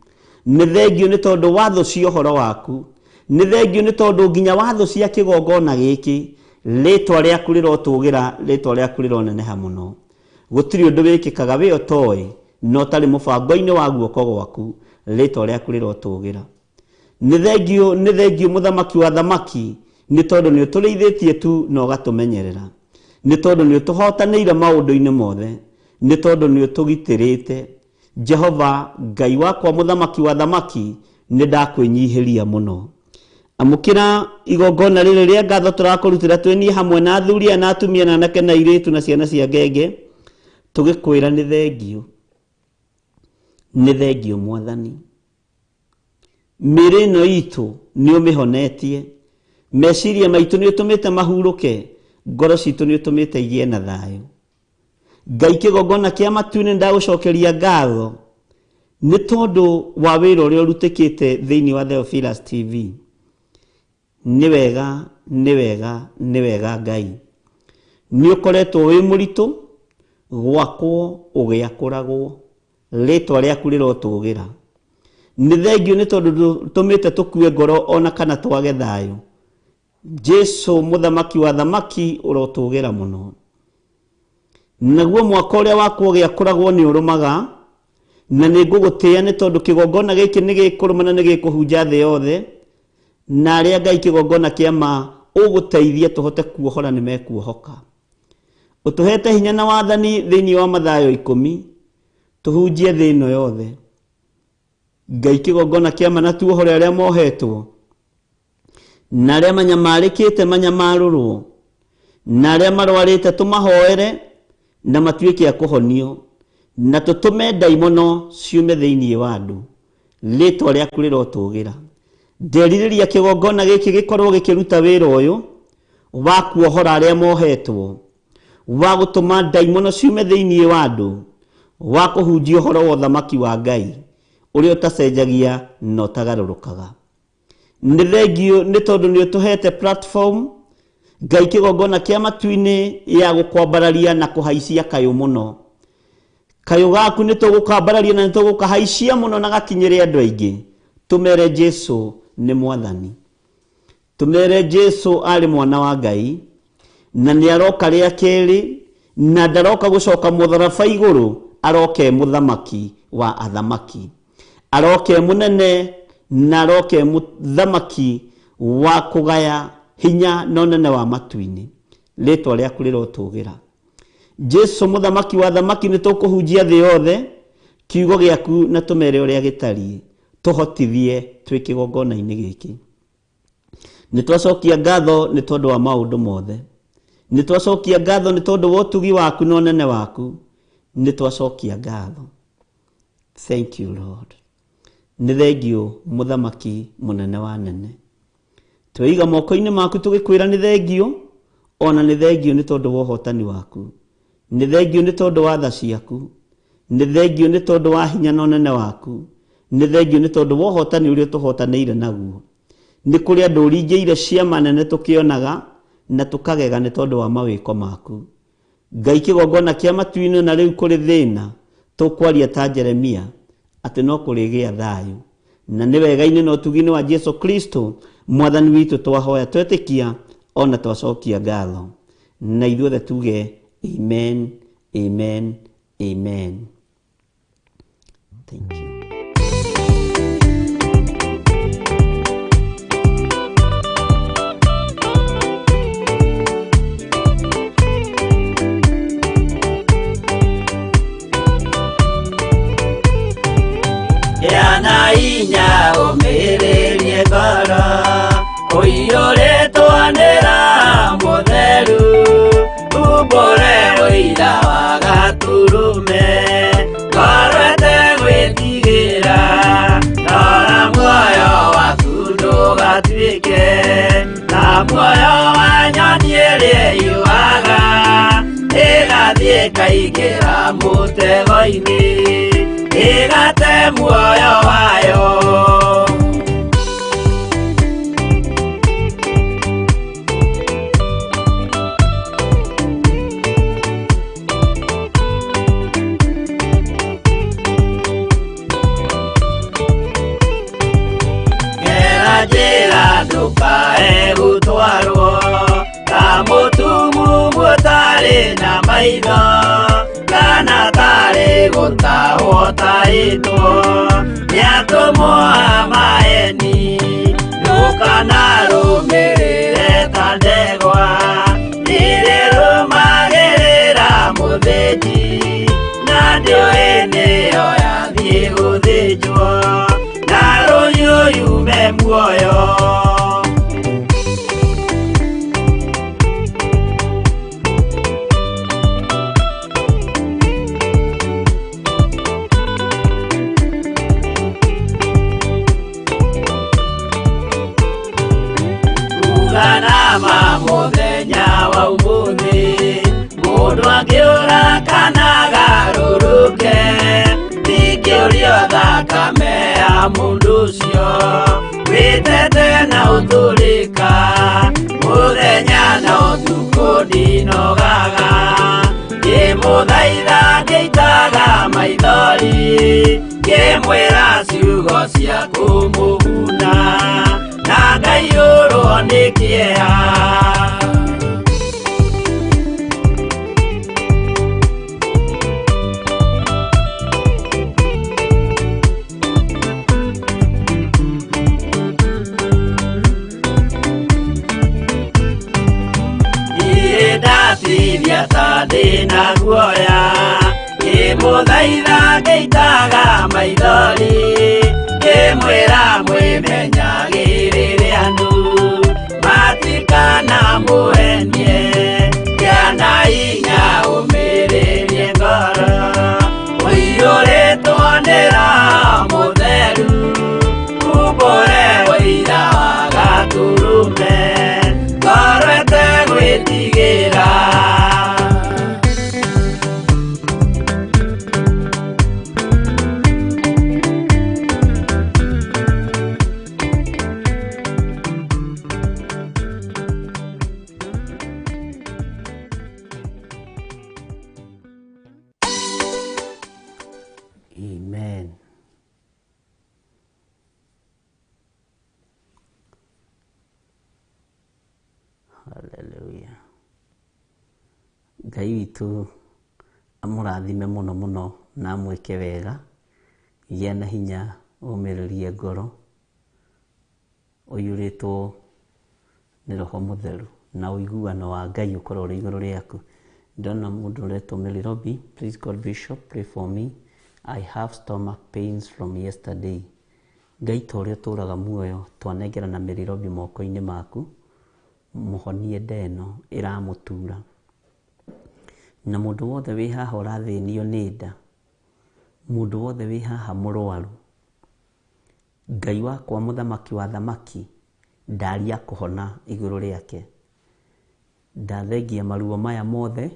ni thengio ni tondu wa thũ cia ũhoro waku, ni thengio ni tondu nginya wa thũ cia kĩgongona gĩkĩ rĩtwa rĩaku rĩrotũgĩra, rĩtwa rĩaku rĩroneneha mũno. Gũtirĩ ũndũ wĩkĩkaga wĩ otoĩ no tarĩ mũbango-inĩ wa guoko gwaku, rĩtwa rĩaku rĩrotũgĩra. Ni thengio mũthamaki wa thamaki ni tondu nĩ ũtũrĩithĩtie tu na ũgatũmenyerera, ni tondu nĩ ũtũhotanĩire maũndũ-inĩ mothe, ni tondu nĩ ũtũgitĩrĩte. Jehova Ngai wakwa mũthamaki wa thamaki ni ndakwĩnyihiria mũno. Amũkĩra igongona rĩrĩ rĩa ngatho tũrakũrutĩra twĩnie hamwe na athuri na atumia na anake na airĩtu na ciana cia ngenge, tũgĩkwĩra nĩ thengio, nĩ thengio mwathani. Mĩĩrĩ ĩno itũ nĩ ũmĩhonetie, meciria maitũ nĩ ũtũmĩte mahurũke, ngoro citũ nĩ ũtũmĩte igĩe na thayũ. Ngai kĩgongona kĩa matu-inĩ ndagũcokeria ngatho nĩ tondu wa wĩra ũrĩa ũrutĩkĩte thĩinĩ wa Theophilus TV. Nĩ wega, nĩ wega, nĩ wega Ngai. Nĩ ũkoretwo wĩ mũritũ, gwakwo ũgĩakũragwo, rĩtwa rĩaku rĩrotũgĩra. Nĩ thengio nĩ tondu tũmĩte tũkue ngoro ona kana twage thayũ. Jesu mũthamaki wa thamaki ũrotũgĩra mũno. Naguo mwaka ũrĩa waku ũgĩakũragwo nĩ ũrũmaga, na nĩ ngũgũtĩĩa nĩ tondu kĩgongona gĩkĩ nĩ gĩkũrũma na nĩ gĩkũhunja thĩ yothe, na arĩa Ngai kĩgongona kĩama ũgũteithia tũhote kuohora nĩ mekuohoka. Ũtũhete hinya na wathani thĩinĩ wa Mathayo 10, tũhunjie thĩ ĩno yothe. Ngai kĩgongona kĩama na tuohore arĩa mohetwo, na arĩa manyamarĩkĩte manyamarũrwo, na arĩa marwarĩte tũmahoere na matuĩke a kũhonio, na tũtũme ndaimono ciume thĩinĩ wa andũ, rĩtwa rĩaku rĩrotũgĩra. Nderirĩria kĩgongona gĩkĩ gĩkorwo gĩkĩruta wĩra ũyũ wa kuohora arĩa mohetwo, wa gũtũma ndaimono ciume thĩinĩ wa andũ, wa kũhunjia ũhoro wa ũthamaki wa Ngai ũrĩa ũtacenjagia na ũtagarũrũkaga. Nĩ thengio nĩ tondu nĩ ũtũhete platform Ngai kĩgongona kĩa matu-inĩ ya gũkwambararia na kũhaicia kayũ mũno. Kayũ gaku nĩ tũgũkambararia na nĩ tũgũkahaicia mũno na gakinyĩre andũ aingĩ. Tũmere Jesu nĩ mwathani, tũmere Jesu arĩ mwana wa Ngai, na nĩ aroka rĩa kerĩ, na ndaroka gũcoka mũtharaba igũrũ, aroke mũthamaki wa athamaki, aroke mũnene na aroke mũthamaki wa kũgaya hinya na ũnene wa matu-inĩ, rĩtwa rĩaku rĩrotũgĩra. Jesu mũthamaki wa thamaki nĩ tũkũhunjia thĩ yothe kiugo gĩaku na tũmere ũrĩa gĩtariĩ, tũhotithie twĩ kĩgongona-inĩ gĩkĩ. Nĩ twacokia ngatho nĩ tondu wa maũndũ mothe, nĩ twacokia ngatho nĩ tondu wa ũtugi waku na ũnene waku, nĩ twacokia ngatho. Thank you Lord. Nĩ thengio mũthamaki mũnene wa nene, tweiga moko-inĩ maku tũgĩkwĩra nĩ thengio, ona nĩ thengio nĩ tondu wa ũhotani waku, nĩ thengio nĩ tondu wa tha ciaku, nĩ thengio nĩ tondu wa hinya na ũnene waku, nĩ thengio nĩ tondu wa ũhotani ũrĩa tũhotanĩire naguo. Nĩ kũrĩ andũ ũringĩire ciama nene tũkĩonaga na tũkagega nĩ tondu wa mawĩko maku. Ngai kĩgongona kĩa matu-inĩ na rĩu kũrĩ thĩna, tũkwaria ta Jeremia atĩ no kũrĩgĩa thayũ, na nĩ wega-inĩ na ũtugi-inĩ wa Jesu Kristo mwathani witũ twahoya twetĩkia ona twacokia ngatho, na ithuothe tuge amen, Amen. Amen. Thank you. Yana inya umirerie ngoro uiyũrĩtwo nĩ Roho Mũtheru umbũre ũira wa Gaturume ngoro ĩtegwĩtigĩra rora muoyo waku ndũgatuĩke ta muoyo wa nyoni ĩrĩa ĩyuaga ĩgathiĩ ĩkaingĩra mũtego-inĩ ĩgate muoyo wayo. Gera njĩra ndũkae gũtwarwo ta mũtumumu ũtarĩ na maitho kana tarĩ gũtahwo tahĩtwo nĩ atũmwo a maeni ndũkanarũmĩrĩre ta ndegwa ĩrĩrũmagĩrĩra mũthĩnji na ndĩũĩ nĩyo yathiĩ gũthĩnjwo na rũhiũ yume muoyo. Uganama mũthenya wa ũmũthĩ mũndũ angĩũra kana agarũrũke ndingĩũrio thakame ya mũndũ ũcio wĩtete na ũtũrĩka mũthenya na ũtukũ ndinogaga ngĩmũthaitha ngĩitaga maithori ngĩmwĩra ciugo cia kũmũguna na ngaiyũrwo nĩ kĩeha. Niĩ ndatiria ta ndĩna guoya ngĩmũthaitha ngĩitaga maithori ngĩmwĩra mwĩmenyagĩrĩre andũ matikana mũhenie kĩana hinya ũmĩrĩrie ngoro ũiyũrĩtwo nĩ Roho Mũtheru umbũre ũira wa Gaturume ngoro ĩtegwĩtigĩra. Amen. Hallelujah. Ngai witũ amũrathime mũno mũno na amwĩke wega, gĩa na hinya, ũmĩrĩrie ngoro, ũiyũrĩtwo nĩ Roho Mũtheru na ũiguano wa Ngai ũkorwo ũrĩ igũrũ rĩaku. Ndona mũndũ ũretwo Mary Robbie, please God Bishop, pray for me. I have stomach pains from yesterday. Ngai ta ũrĩa ũtũũraga muoyo, twanengerana Mary Robbie moko-inĩ maku, mũhonie nda ĩno ĩramũtura. Na mũndũ wothe wĩ haha ũrathĩnio nĩ nda, mũndũ wothe wĩ haha mũrwaru, Ngai wakwa mũthamaki wa thamaki ndaria kũhona igũrũ rĩake. Ndathengia maruo maya mothe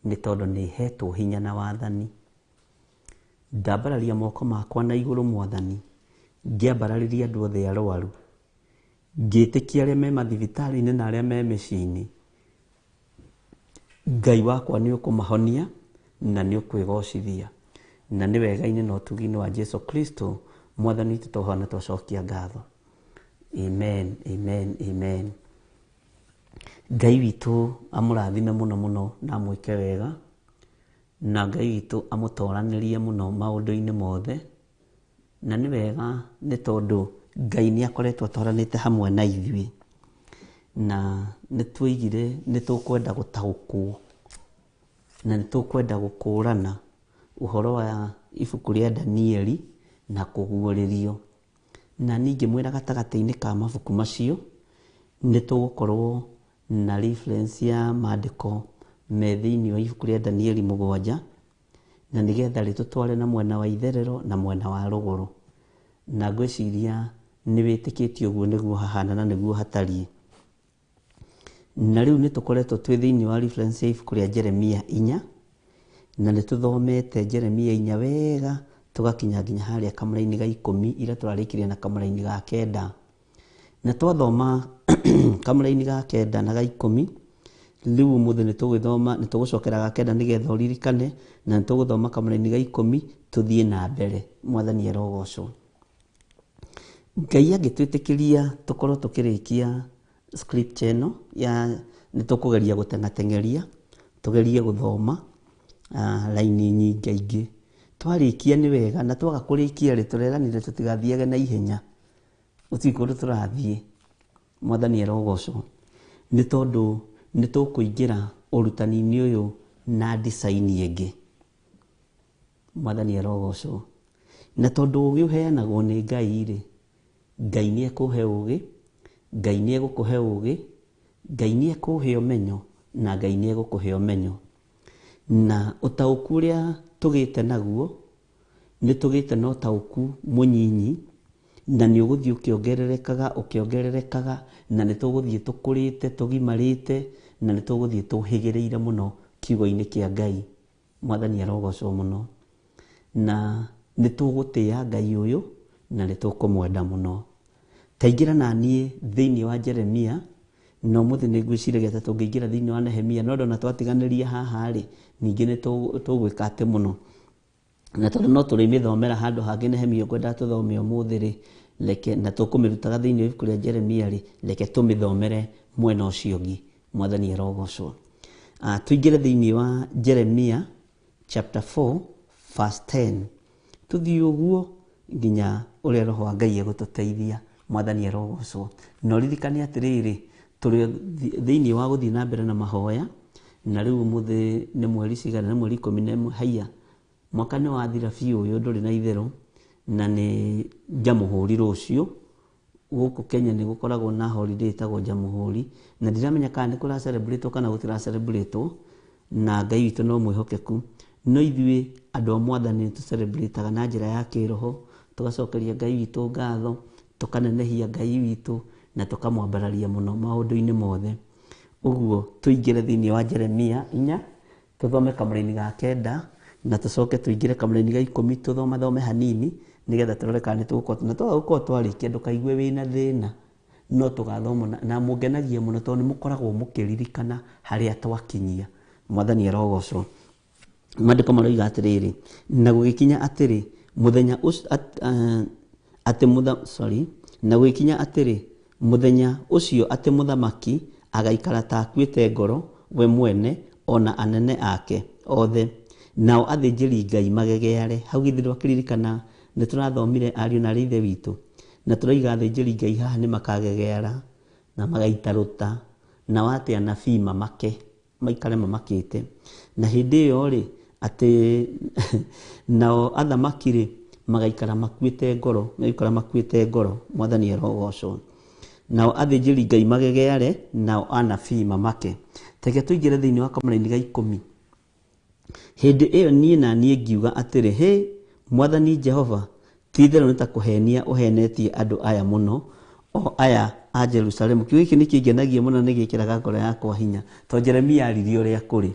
nĩ tondũ nĩ hetwo hinya na wathani. Ndambararia moko makwa na igũrũ Mwathani, ngĩambararĩria andũ othe arwaru, ngĩtĩkia arĩa me mathibitarĩ-inĩ na arĩa me mĩciĩ-inĩ. Ngai wakwa nĩ ũkũmahonia na nĩ ũkwĩgocithia, na nĩ wega-inĩ na ũtugi-inĩ wa Jesu Kristo Mwathani witũ tũhana twacokia ngatho. Amen, amen, amen. Ngai witũ amũrathime mũno mũno na amwĩke wega, na Ngai witũ amũtoranĩrie mũno maũndũ-inĩ mothe, na nĩ wega nĩ tondũ Ngai nĩ akoretwo atwaranĩte hamwe na ithuĩ, na nĩ twoigire nĩ tũkwenda gũtaũkwo na nĩ tũkwenda gũkũrana ũhoro wa ibuku rĩa Danieli na kũguũrĩrio. Na ningĩ mwĩra gatagatĩ-inĩ ka mabuku macio nĩ tũgũkorwo na reference ya maandĩko me thĩinĩ wa ibuku rĩa Danieli 7, na nĩgetha rĩtũtware na mwena wa itherero na mwena wa rũgũrũ. Na ngwĩciria nĩ wĩtĩkĩtio ũguo nĩguo hahana na nĩguo hatariĩ. Na rĩu nĩ tũkoretwo twĩ thĩinĩ wa reference ya ibuku rĩa Jeremia 4, na nĩ tũthomete Jeremia 4 wega tũgakinya nginya harĩa kamũra-inĩ ga 10 ira tũrarĩkirie na kamũra-inĩ ga 9. Na twathoma kamũra-inĩ ga 9 na ga 10, rĩu mũthĩ nĩ tũgũthoma, nĩ tũgũcokera ga 9 nĩgetha ũririkane, na nĩ tũgũthoma kamũra-inĩ ga 10 tũthiĩ na mbere. Mwathani arogocwo. Ngai angĩtwĩtĩkĩria tũkorwo tũkĩrĩkia scripture ĩno ya nĩ tũkũgeria gũteng'ateng'eria, tũgerie gũthoma laini nyingĩ ingĩ. Twarĩkia nĩ wega, na twaga kũrĩkia rĩ tũreranire tũtigathiage na ihenya, gũtirĩ kũndũ tũrathiĩ. Mwathani arogocwo. Nĩ tondũ nĩ tũkũingĩra ũrutani-inĩ ũyũ na design ĩngĩ. Mwathani arogocwo. Na tondũ ũgĩ ũheanagwo nĩ Ngai rĩ, Ngai nĩ ekũhe ũgĩ, Ngai nĩ egũkũhe ũgĩ, Ngai nĩ ekũhe ũmenyo, na Ngai nĩ egũkũhe ũmenyo. Na ũtaũku ũrĩa tũgĩte naguo nĩ tũgĩte na ũtaũku mũnyinyi, na nĩ ũgũthiĩ ũkĩongererekaga, na nĩ tũgũthiĩ tũkũrĩte, tũgimarĩte, na nĩ tũgũthiĩ tũhĩgĩrĩire mũno kiugo-inĩ kĩa Ngai. Mwathani arogocwo mũno. Na nĩ tũgũtĩĩa Ngai ũyũ na nĩ tũkũmwenda mũno. Taingĩra na niĩ thĩinĩ wa Jeremia, no mũthĩ nĩ ngwĩciragia ta tũngĩingĩra thĩinĩ wa Nehemia, no ndona twatiganĩria haha rĩ, ningĩ nĩ tũgwĩka atĩ mũno. Na tondũ no tũrĩmĩthomera handũ hangĩ Nehemia ngwenda tũthome ũmũthĩ rĩ, reke na tũkũmĩrutaga thĩinĩ wa ibuku rĩa Jeremia rĩ, reke tũmĩthomere mwena ũcio ũngĩ. Mwathani arogocwo. Tũingĩre thĩinĩ wa Jeremia chapter 4 verse 10. Tũthiĩ ũguo nginya ũrĩa Roho wa Ngai egũtũteithia. Mwathani arogocwo. Na ũririkane atĩrĩrĩ, tũrĩ thĩinĩ wa gũthiĩ na mbere na mahoya, na rĩu mũthĩ nĩ mweri cigana, nĩ mweri 11. Haiya, mwaka nĩ wathira biũ ũyũ ndũrĩ na itherũ, na nĩ Jamũhũri rũciũ. Gũkũ Kenya nĩ gũkoragwo na holiday ĩtagwo Jamũhũri, na ndiramenya kana nĩ kũra celebrate kana gũtira celebrate, na Ngai witũ no mwĩhokeku. No ithuĩ andũ a Mwathani nĩ tũcelebrataga na njĩra ya kĩroho, tũgacokeria Ngai witũ ngatho, tũkanenehia Ngai witũ, na tũkamwambararia mũno maũndũ-inĩ mothe. Ũguo tũingĩre thĩinĩ wa Jeremia 4, tũthome kamũra-inĩ ga 9, na tũcoke tũingĩre kamũra-inĩ ga 10 tũthome hanini, nĩgetha tũrore kana nĩ tũgũkorwo na tũgũkorwo twarĩkia. Ndũkaigue wĩna thĩna, no tũgathoma na mũngenagia mũno tondũ nĩ mũkoragwo mũkĩririkana harĩa twakinyia. Mwathani arogocwo. Maandĩko maroiga atĩrĩrĩ, na gũgĩkinya atĩrĩ mũthenya mũthenya ũcio atĩ mũthamaki agaikara ta akuĩte ngoro we mwene, ona anene ake othe, nao athĩnjĩri Ngai magegeare. Hau githĩ ndwakĩririkana nĩ tũrathomire ariũ na ithe witũ, na tũraiga athĩnjĩri Ngai haha nĩ makagegeara na magaitarũta, na wate anabii mamake, maikare mamakĩte. Na hĩndĩ ĩyo rĩ atĩ nao athamaki rĩ magaikara makuĩte ngoro. Mwathani arogocwo. Nao athĩnjĩri Ngai magegeare, nao anabii mamake. Teke tũingĩre thĩinĩ wa kamũra-inĩ ga 10. Hĩndĩ ĩyo niĩ na niĩ ngiuga atĩrĩ, hĩ Mwathani Jehova, ti-itherũ nĩ ta kũhenia ũhenetie andũ aya mũno, o aya a Jerusalemu. Kiugo gĩkĩ nĩ kĩngenagia mũno, nĩ gĩkĩraga ngoro yakwa hinya, tondũ Jeremia aririe ũrĩa kũrĩ.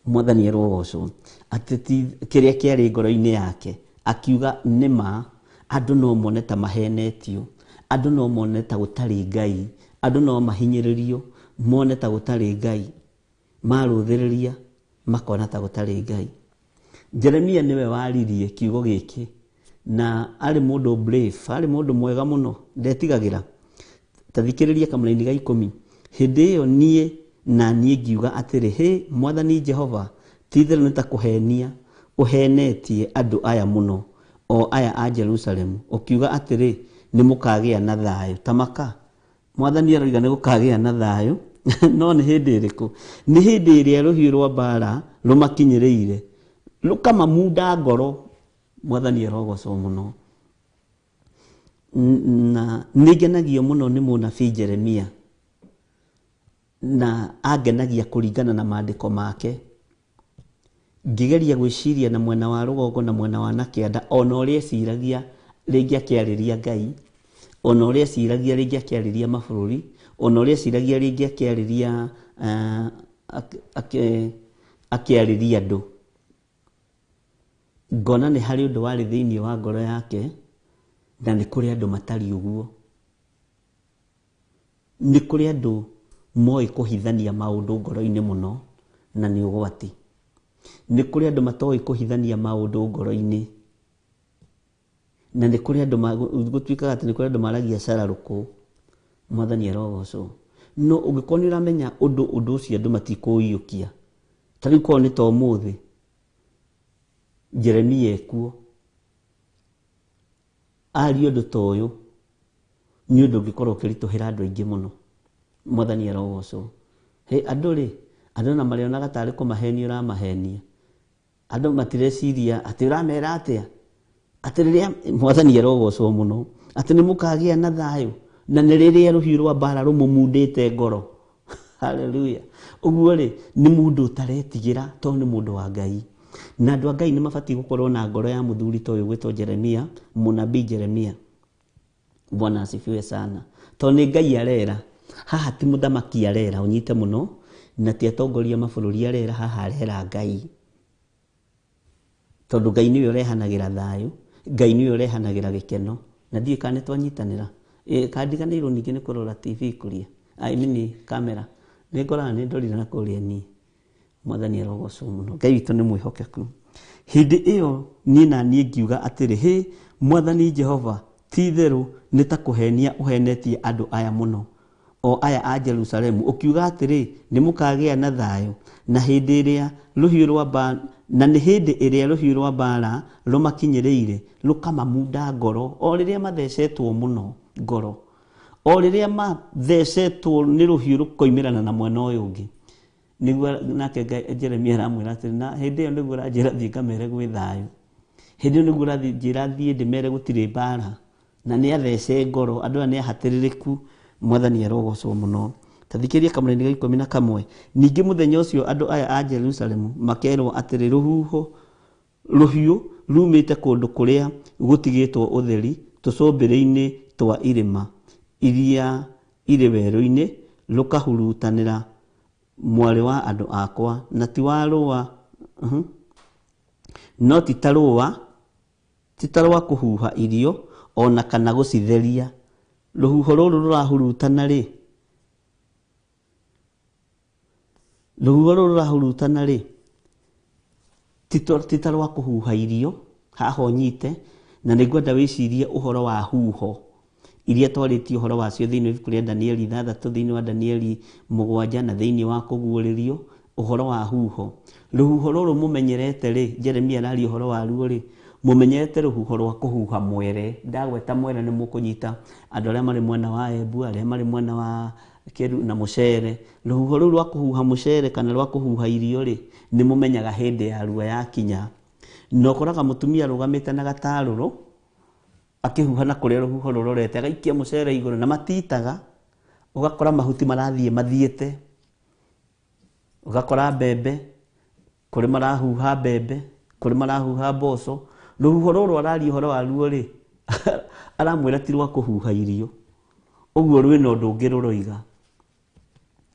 Mwathani arogocwo. Atĩ kĩrĩa kĩarĩ ngoro-inĩ yake, akiuga nĩma andũ no mone ta mahenetio, andũ no mone ta gũtarĩ Ngai, andũ no mahinyĩrĩrio mone ta gũtarĩ Ngai, marũthĩrĩria makona ta gũtarĩ Ngai. Jeremia nĩwe waririe kiugo gĩkĩ, na arĩ mũndũ brave, arĩ mũndũ mwega mũno, ndetigagĩra. Ta thikĩrĩria kamũra-inĩ ga 10. Hĩndĩ ĩyo niĩ na niĩ ngiuga atĩrĩ, hĩ Mwathani Jehova, titherũ nĩ ta kũhenia ũhenetie andũ aya mũno o aya a Jerusalemu ũkiuga atĩrĩ nĩ mũkagĩa na thayũ tamaka mwathani aroiga nĩ gũkagĩa na thayũ no nĩ hĩndĩ ĩrĩkũ nĩ hĩndĩ ĩrĩa rũhiũ rwa mbara rũmakinyĩrĩire rũkamamunda ngoro mwathani arogocwo mũno na nĩngenagio mũno nĩ mũnabii Jeremia na angenagia kũringana na maandĩko make ngĩgeria gwĩciria na mwena wa rũgongo na mwena wa nakĩanda ona ũrĩa eciragia rĩngĩ akĩarĩria Ngai ona ũrĩa eciragia rĩngĩ akĩarĩria mabũrũri ona ũrĩa eciragia rĩngĩ akĩarĩria akĩarĩria andũ ngona nĩ harĩ ũndũ warĩ thĩinĩ wa ngoro yake na nĩ kũrĩ andũ matarĩ ũguo nĩ kũrĩ andũ moĩ kũhithania maũndũ ngoro-inĩ mũno na nĩ ũgwati nĩ kũrĩ andũ matoĩ kũhithania maũndũ ngoro-inĩ na nĩ kũrĩ andũ gũtuĩkaga atĩ nĩ kũrĩ andũ maragia cararũkũ mwathani arogocwo no ũngĩkorwo nĩ ũramenya ũndũ ũcio andũ matikũũiyũkia ta rĩu korwo nĩ ta ũmũthĩ Jeremia ekuo aria ũndũ ta ũyũ nĩ ũndũ ũngĩkorwo ũkĩritũhĩra andũ aingĩ mũno mwathani arogocwo andũ na marĩonaga tarĩ kũmahenia ũramahenia andũ matireciria atĩ ũramera atĩa atĩ rĩrĩa mwathani arogocwo mũno atĩ nĩ mũkagĩa na thayũ na nĩ rĩrĩa rũhiũ rwa mbara rũmũmundĩte ngoro haleluya ũguo nĩ mũndũ ũtaretigĩra tondũ nĩ mũndũ wa Ngai na andũ a Ngai nĩ mabatiĩ gũkorwo na ngoro ya mũthuri ta ũyũ gwĩtwo Jeremia mũnabii Jeremia Bwana asifiwe sana tondũ nĩ Ngai arera haha ti mũthamaki arera ũnyite mũno na ti atongoria mabũrũri arera haha arera Ngai tondũ Ngai nĩwe ũrehanagĩra thayũ Ngai nĩwe ũrehanagĩra gĩkeno na ndiĩ kana twanyitanĩra kandiganĩirwo ningĩ nĩ kũrora TV kũrĩa mini kamera nĩ ngoraga nĩ ndorire na kũrĩa niĩ mwathani arogocwo mũno Ngai witũ nĩ mwĩhokeku hĩndĩ ĩyo niĩ na niĩ ngiuga atĩrĩ mwathani Jehova ti therũ nĩ ta kũhenia ũhenetie andũ aya mũno o aya a Jerusalemu ũkiuga atĩrĩ nĩ mũkagĩa na thayũ na hĩndĩ ĩrĩa rũhiũ rwa mbara na nĩ hĩndĩ ĩrĩa rũhiũ rwa mbara rũmakinyĩrĩire rũkamamunda ngoro o rĩrĩa mathecetwo mũno ngoro o rĩrĩa mathecetwo nĩ rũhiũ rũkoimĩrana na mwena ũyũ ũngĩ nĩguo nake Jeremia aramwĩra atĩrĩ na hĩndĩ ĩyo nĩguo ũranjĩra thiĩ ngamere gwĩ thayũ hĩndĩ ĩyo nĩguo ũranjĩra thiĩ ndĩmere gũtirĩ mbara na nĩ athece ngoro andũ aya nĩ ahatĩrĩrĩku mwathani arogocwo mũno tathikĩria kamũra-inĩ ga 11 ningĩ mũthenya ũcio andũ aya a Jerusalemu makerwo atĩrĩ rũhiũ rumĩte kũndũ kũrĩa gũtigĩtwo ũtheri tũcũmbĩrĩ-inĩ twa irĩma iria irĩ werũ-inĩ rũkahurutanĩra mwarĩ wa andũ akwa na ti wa rũa no ti ta rũa kũhuha irio ona kana gũcitheria rũhuho rũrũ rũrahurutana ti ta rwa kũhuha irio haha ũnyite na nĩngwenda wĩcirie ũhoro wa huho iria twarĩtie ũhoro wacio thĩinĩ wa ibuku rĩa Danieli 6 thĩinĩ wa Danieli 7 na thĩinĩ wa kũguũrĩrio ũhoro wa huho rũhuho rũrũ mũmenyerete Jeremia araria ũhoro waruo mũmenyerete rũhuho rwa kũhuha mwere ndagweta mwere nĩ mũkũnyita andũ arĩa marĩ mwena wa Embu arĩa marĩ mwena wa Keru na mũcere rũhuho rũu rwa kũhuha mũcere kana rwa kũhuha irio nĩ mũmenyaga hĩndĩ ya rua yakinya no koraga mũtumia rũgamĩte na gatarũrũ akĩhuha na kũrĩa rũhuho rũrorete agaikia mũcere igũrũ na matitaga ũgakora mahuti mathiĩte ũgakora mbembe kũrĩ marahuha mbembe kũrĩ marahuha mboco rũhuho rũrũ araria ũhoro waruo aramwĩra ti rwa kũhuha irio ũguo rwĩna ũndũ ũngĩ rũroiga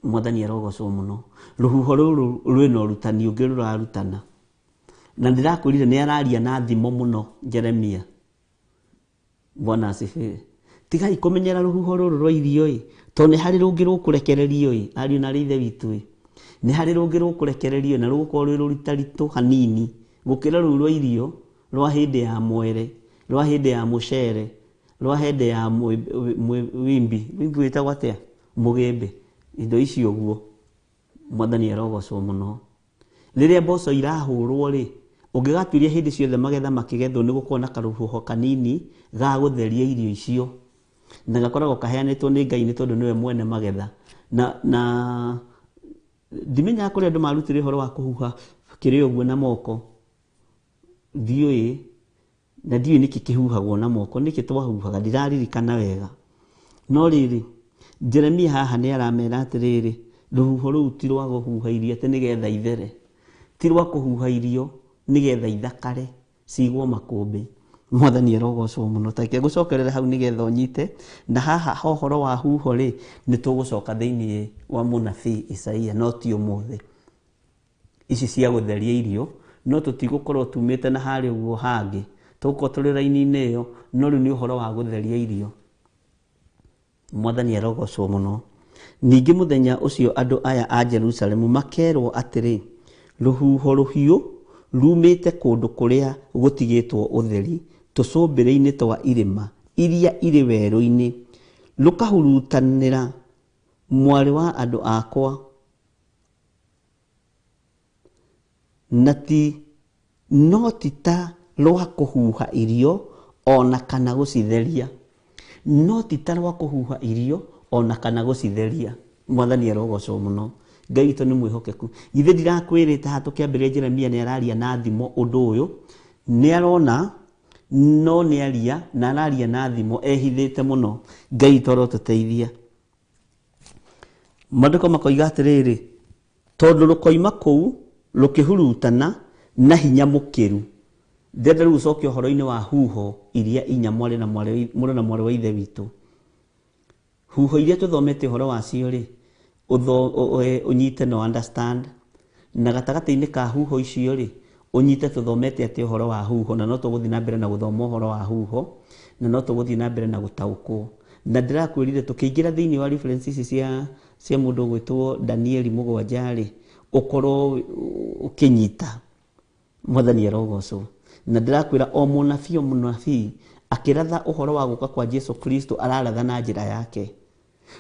mwathani arogocwo mũno rũhuho rũrũ rwĩna ũrutani ũngĩ rũrarutana na ndĩrakwĩrire nĩ araria na thimo mũno Jeremia Bwana asifiwe tigai kũmenyera rũhuho rũrũ rwa irio tondũ nĩ harĩ rũngĩ rũkũrekererio ariũ na ithe witũ nĩ harĩ rũngĩ rũkũrekererio na rũgũkorwo rwĩ rũritaritũ hanini gũkĩra rũu rwa irio rwa hĩndĩ ya mwere rwa hĩndĩ ya mũcere rwa hĩndĩ ya wimbi wĩtagwo atĩa mũgĩmbe indo icio ũguo mwathani arogocwo mũno Riria mboco irahũrwo ri, ũngĩgatuĩria hĩndĩ ciothe magetha makĩgethwo nĩ gũkorwo na karũhuho kanini ga gũtheria irio icio, na gakoragwo kaheanĩtwo nĩ Ngai nĩ tondũ nĩwe mwene magetha. Na ndimenyaga kũrĩa andũ marutire ũhoro wa kũhuha kĩrĩ ũguo na moko, ndiũĩ, na ndiũĩ nĩkĩ kĩhuhagwo na moko, nĩkĩ twahuhaga, ndiraririkana wega. No rĩrĩ, Jeremia haha nĩ aramera atĩrĩrĩ, rũhuho rũu ti rwa kũhuha irio atĩ nĩgetha ithere, ti rwa kũhuha irio nĩgetha ithakare cigwo makũmbĩ. Mwathani arogocwo mũno. Take gũcokerera hau nĩgetha ũnyite, na haha ũhoro wa huho rĩ, nĩ tũgũcoka thĩinĩ wa mũnabii Isaia, no ti ũmũthĩ. Ici cia gũtheria irio, no tũtigũkorwo tumĩte na harĩa ũguo hangĩ, tũgũkorwo tũrĩ raini-inĩ ĩyo, no rĩu nĩ ũhoro wa gũtheria irio. Mwathani arogocwo mũno. Ningĩ mũthenya ũcio andũ aya a Jerusalemu makerwo atĩrĩ, rũhuho rũhiũ rumĩte kũndũ kũrĩa gũtigĩtwo ũtheri, tũcũmbĩrĩ-inĩ twa irĩma iria irĩ werũ-inĩ, rũkahurutanĩra mwarĩ wa andũ akwa, no ti ta rwa kũhuha irio ona kana gũcitheria, no ti ta rwa kũhuha irio ona kana gũcitheria. Mwathani arogocwo mũno. Ngai witũ nĩ mwĩhokeku. Githĩ ndirakwĩrĩte haha tũkĩambĩrĩria Jeremia nĩ araria na thimo ũndũ ũyũ, nĩ arona no nĩ aria na araria na thimo ehithĩte mũno. Ngai toro tũteithia. Maandĩko makoiga atĩrĩrĩ, tondũ rũkoima kũu rũkĩhurutana na hinya mũkĩru. Ndĩrenda rĩu ũcoke ũhoro-inĩ wa huho iria inya mũrũ na mwarĩ wa ithe witũ. Huho iria tũthomete ũhoro wacio rĩ, ũnyite no understand, na gatagatĩ-inĩ ka huho icio rĩ, ũnyite tũthomete atĩ ũhoro wa huho, na no tũgũthiĩ na mbere na gũthoma ũhoro wa huho, na no tũgũthiĩ na mbere na gũtaũkwo. Na ndĩrakwĩrire tũkĩingĩra thĩinĩ wa reference ici cia mũndũ ũgwĩtwo Danieli 7 rĩ, ũkorwo ũkĩnyita. Mwathani arogocwo. Na ndĩrakwĩra o mũnabii akĩratha ũhoro wa gũka kwa Jesu Kristo araratha na njĩra yake.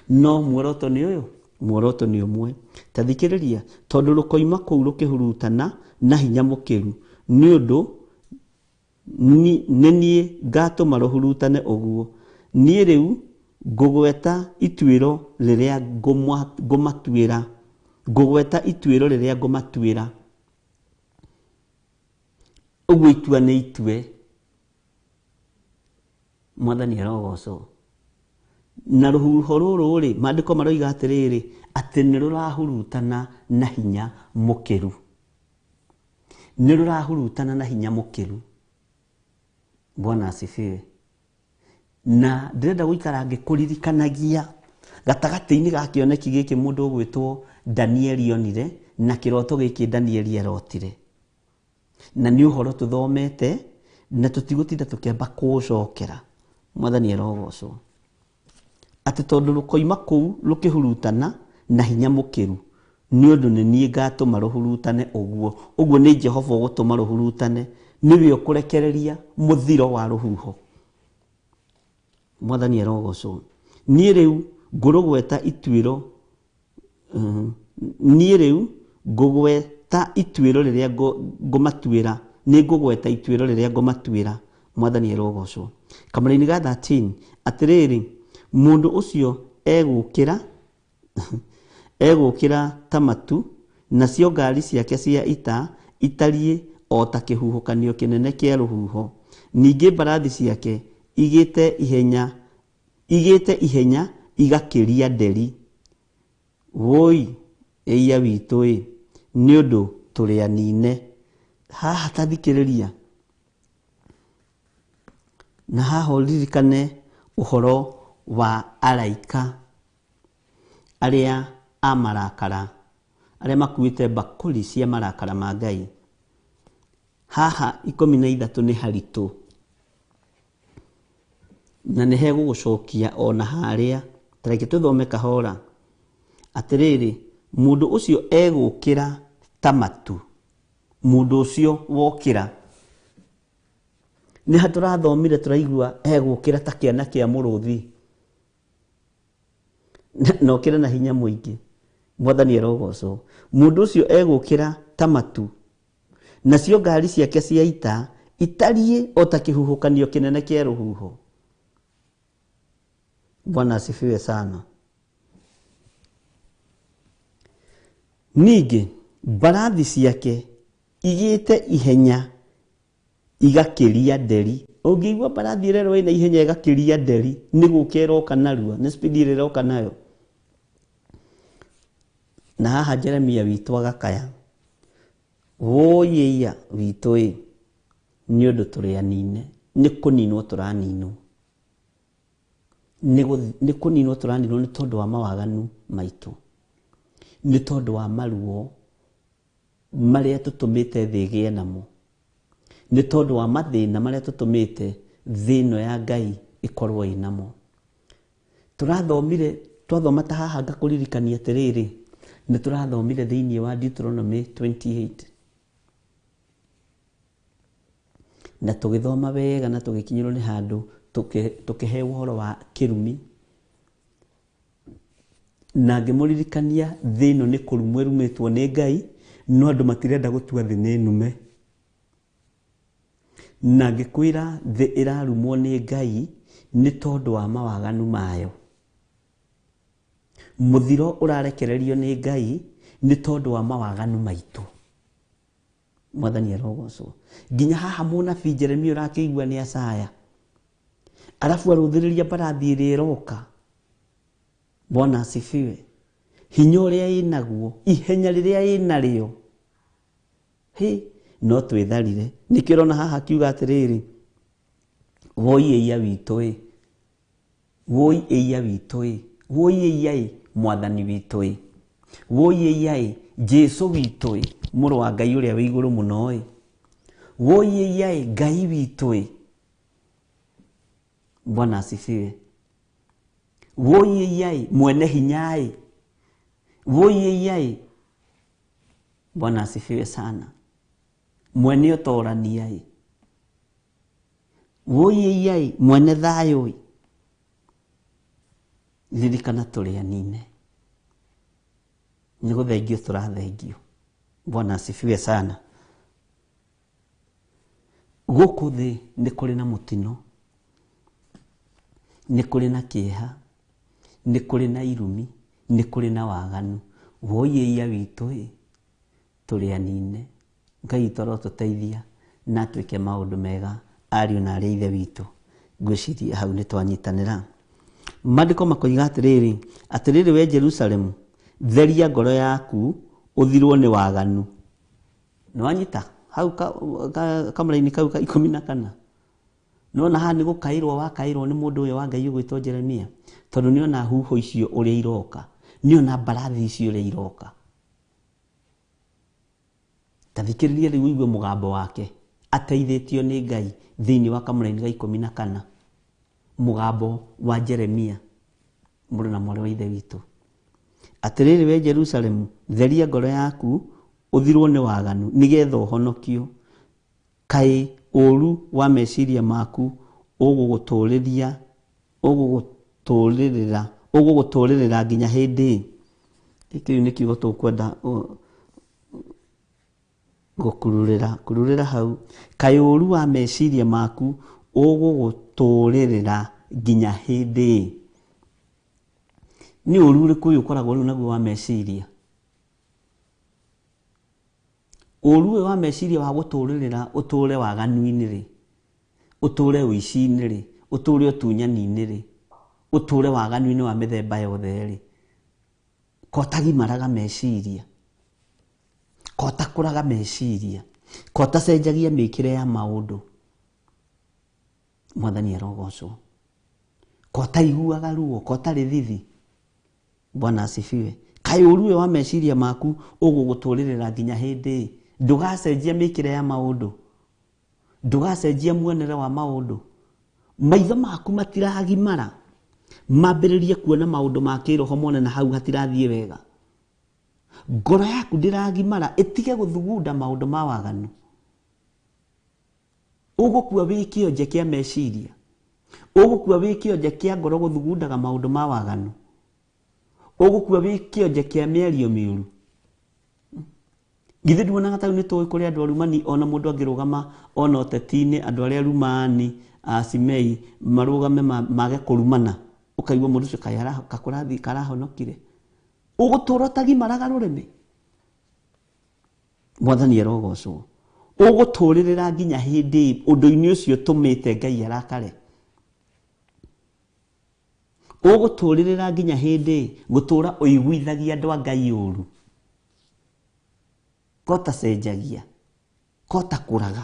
No muoroto nĩ ũyũ, muoroto nĩ ũmwe. Ta thikĩrĩria, tondũ rũkoima kũu rũkĩhurutana na hinya mũkĩru, nĩ ũndũ nĩ niĩ ngatũma rũhurutane ũguo. Niĩ rĩu ngũgweta ituĩro rĩrĩa ngũmatuĩra, ngũgweta ituĩro rĩrĩa ngũmatuĩra. Ũguo itua nĩ itue. Mwathani arogocwo. Na rũhuho rũrũ rĩ, maandĩko maroiga atĩrĩrĩ, atĩ nĩ rũrahurutana na hinya mũkĩru. Nĩ rũrahurutana na hinya mũkĩru. Bwana asifiwe. Na ndĩrenda gũikara ngĩkũririkanagia gatagatĩ-inĩ ga kĩoneki gĩkĩ mũndũ ũgwĩtwo Danieli onire, na kĩroto gĩkĩ Danieli arotire. Na nĩ ũhoro tũthomete, na tũtigũtinda tũkĩamba kũũcokera. Mwathani arogocwo. Atĩ tondũ rũkoima kũu rũkĩhurutana na hinya mũkĩru, nĩ ũndũ nĩ niĩ ngatũma rũhurutane ũguo. Ũguo nĩ Jehova ũgũtũma rũhurutane, nĩwe ũkũrekereria mũthiro wa rũhuho. Mwathani arogocwo. Niĩ rĩu ngũrũgweta ituĩro, niĩ rĩu ngũgweta ituĩro rĩrĩa ngũmatuĩra, nĩ ngũgweta ituĩro rĩrĩa ngũmatuĩra. Mwathani arogocwo. Kamũra-inĩ ga 13 atĩrĩrĩ, mũndũ ũcio egũkĩra ta matu, nacio ngari ciake cia ita itariĩ o ta kĩhuhũkanio kĩnene kĩa rũhuho. Ningĩ mbarathi ciake igĩte ihenya igakĩria nderi. Woi, ĩiya witũ ĩ, nĩ ũndũ tũrĩ anine. Haha ta thikĩrĩria. Na haha ũririkane ũhoro wa araika arĩa a marakara, arĩa makuĩte mbakũri cia marakara ma Ngai. Haha 13 nĩ haritũ, na nĩ hegũgũcokia ona harĩa. Tareke tũthome kahora. Atĩrĩrĩ, mũndũ ũcio egũkĩra ta matu. Mũndũ ũcio wokĩra. Nĩ hatũrathomire tũraigua egũkĩra ta kĩana kĩa mũrũthi. Na okĩra na hinya mũingĩ. Mwathani arogocwo. Mũndũ ũcio egũkĩra tamatu nacio ngari ciake cia ita itarie o ta kihuhukanio kinene kia ruhuho. Bwana asifiwe sana. Ningĩ mbarathi ciake igĩte ihenya igakĩria nderi. Ũngĩigua mbarathi ĩrerwo ĩna ihenya igakĩria nderi, nĩ gũka ĩroka narua, nĩ speed ĩroka nayo. Na haha Jeremia witũ agakaya, woyĩia witũ nĩ ũndũ tũrĩ anine, nĩ kũninwo tũraninwo. Nĩ kũninwo tũraninwo nĩ tondũ wa mawaganu maitũ, nĩ tondũ wa maruo marĩa tũtũmĩte thĩ ĩgĩe namo, nĩ tondũ wa mathĩna marĩa tũtũmĩte thĩ ĩno ya Ngai ĩkorwo ĩnamo. Twathoma ta haha ngakũririkania atĩrĩrĩ, nĩ tũrathomire thĩinĩ wa Deuteronomy 28 na tũgĩthoma wega na tũgĩkinyĩrwo nĩ handũ tũkĩheo ũhoro wa kĩrumi, na ngĩmũririkania thĩ ĩno nĩ kũrumwo ĩrumĩtwo nĩ Ngai, no andũ matirenda gũtua thĩ nĩ nume. Na ngĩkwĩra thĩ ĩrarumwo nĩ Ngai nĩ tondũ wa mawaganu mayo. Mũthiro ũrarekererio nĩ Ngai nĩ tondũ wa mawaganu maitũ. Mwathani arogocwo. Nginya haha mũnabii Jeremia ũrakĩigua nĩ acaya, arabu arũthĩrĩria mbarathi ĩrĩa ĩroka. Bwana asifiwe. Hinya ũrĩa ĩnaguo, ihenya rĩrĩa ĩnarĩo, no twĩtharire. Nĩkĩo ũrona haha akiuga atĩrĩrĩ, woyĩia witũ woyĩia witũ woyĩia Mwathani witũ woyĩia Jesu witũ mũrũ wa Ngai ũrĩa wĩ igũrũ mũno woyĩia Ngai witũ. Bwana asifiwe. Woyĩia mwene hinya woyĩia. Bwana asifiwe sana. Mwene ũtorania woyĩia mwene thayũ. Ririkana tũrĩ anine, nĩ gũthengio tũrathengio. Bwana asifiwe sana. Gũkũ thĩ nĩ kũrĩ na mũtino, nĩ kũrĩ na kĩeha, nĩ kũrĩ na irumi, nĩ kũrĩ na waganu. Woyĩia witũ tũrĩ anine. Ngai tũrotũteithia na atuĩke maũndũ mega ariũ na arĩa ithe witũ. Ngwĩciria hau nĩ twanyitanĩra. Maandĩko makoiga atĩrĩrĩ we Jerusalemu, theria ngoro yaku ũthirwo nĩ waganu. Nĩwanyita hau kamũra-inĩ kau ka 14. Nona haha nĩ gũkaĩrwo wakaĩrwo nĩ mũndũ ũyũ wa Ngai ũgwĩtwo Jeremia, tondũ nĩona huho icio ũrĩa iroka, nĩona mbarathi icio ũrĩa iroka. Tathikĩrĩria rĩu uigue mũgambo wake ateithĩtio nĩ Ngai thĩinĩ wa kamũra-inĩ ga 14. Mũgambo wa Jeremia mũrũ na mwarĩ wa ithe witũ. Atĩrĩrĩ we Jerusalemu, theria ngoro yaku ũthirwo nĩ waganu nĩgetha ũhonokio. Kaĩ ũru wa meciria maku ũgũgũtũrĩrĩra nginya hĩndĩ. Gĩkĩ nĩ kiugo tũkwenda gũkururĩra hau. Kaĩ ũru wa meciria maku ũgũgũtũrĩrĩra nginya hĩndĩ. Nĩ ũru ũrĩkũ ũyũ ũkoragwo rĩu naguo wa meciria? Ũru ũyũ wa meciria wa gũtũrĩrĩra ũtũre waganu-inĩ, ũtũre ũici-inĩ, ũtũre ũtunyani-inĩ, ũtũre waganu-inĩ wa mĩthemba yothe, kotagimaraga meciria, kotakũraga meciria, kotacenjagia mĩkĩre ya maũndũ. Mwathani arogocwo. Kotaiguaga ruo, kotarĩ thithi. Bwana asifiwe. Kaĩ ũru ũyũ wa meciria maku ũgũgũtũrĩrĩra nginya hĩndĩ. Ndũgacenjia mĩkĩre ya maũndũ, ndũgacenjia muonere wa maũndũ. Maitho maku matiragimara, mambĩrĩrie kuona maũndũ ma kĩroho mone na hau hatirathiĩ wega. Ngoro yaku ndĩragimara, ĩtige gũthugunda maũndũ ma waganu. Ũgũkua wĩ kĩonje kĩa meciria, ũgũkua wĩ kĩonje kĩa ngoro gũthugundaga maũndũ ma waganu, ũgũkua wĩ kĩonje kĩa mĩario mĩũru. Githĩ nduonaga ta nĩ tũĩ kũrĩ andũ arumani ona mũndũ angĩrũgama ona ũteti-inĩ andũ arĩa arumani Simei marũgame mage kũrumana ũkaigua mũndũ ũcio kakũrathi karahonokire ũgũtũra ũtagimaraga rũrĩmĩ. Mwathani arogocwo. Ũgũtũrĩrĩra nginya hĩndĩ ũndũ-inĩ ũcio tũmĩte Ngai arakare. Ũgũtũrĩrĩra nginya hĩndĩ gũtũra ũiguithagia andũ a Ngai ũru. Kota cenjagia. Kota kũraga.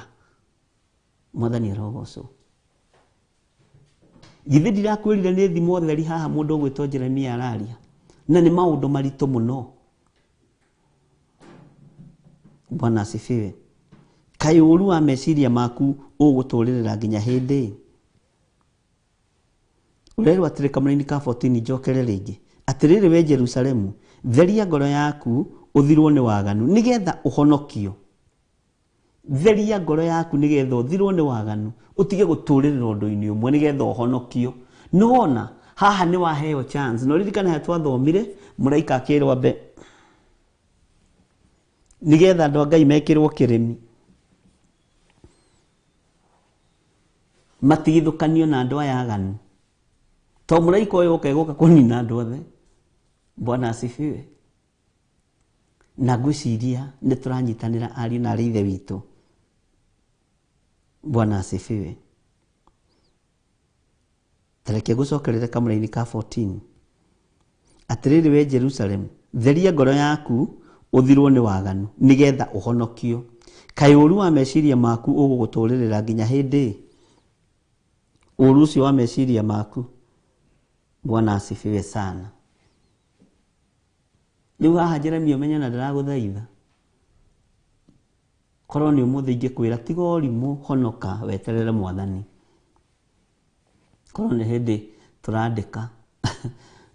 Mwathani arogocwo. Githĩ ndirakwĩrire nĩ thimo theri haha mũndũ ũgwĩtwo Jeremia araria. Na nĩ maũndũ maritũ mũno. Bwana asifiwe. Kaĩ ũru wa meciria maku ũgũtũrĩrĩra nginya hĩndĩ. Ũrerwo atĩrĩ kamũra-inĩ ka 14 njokere rĩngĩ. Atĩrĩrĩ we Jerusalemu, theria ngoro yaku ũthirwo nĩ waganu nĩgetha ũhonokio. Theria ngoro yaku nĩgetha ũthirwo nĩ waganu ũtige gũtũrĩrĩra ũndũ-inĩ ũmwe nĩgetha ũhonokio. Nĩwona haha nĩ waheo chance. No ririkana he twathomire mũraika akĩrwo ambe nĩgetha andũ a Ngai mekĩrwo kĩrĩmi. Matigithũkanio na andũ aya aganu. To mũraika ũyũ ũkegũka kũnina andũ othe. Bwana asifiwe. Na ngwĩciria nĩ tũranyitanĩra ariũ na arĩ ithe witũ. Bwana asifiwe. Tareke gũcokerera kamũra-inĩ ka 14. Atĩrĩrĩ we Jerusalemu, theria ngoro yaku ũthirwo nĩ waganu nĩgetha ũhonokio. Kaĩ ũru wa meciria maku ũgũgũtũrĩrĩra nginya hĩndĩ. Ũru ũcio wa meciria maku. Bwana asifiwe sana. Rĩu haha Jeremia ũmenya na ndĩragũthaitha. Korwo nĩ ũmũthĩ ingĩkwĩra tiga ũrimũ honoka weterere Mwathani. Korwo nĩ hĩndĩ tũrandĩka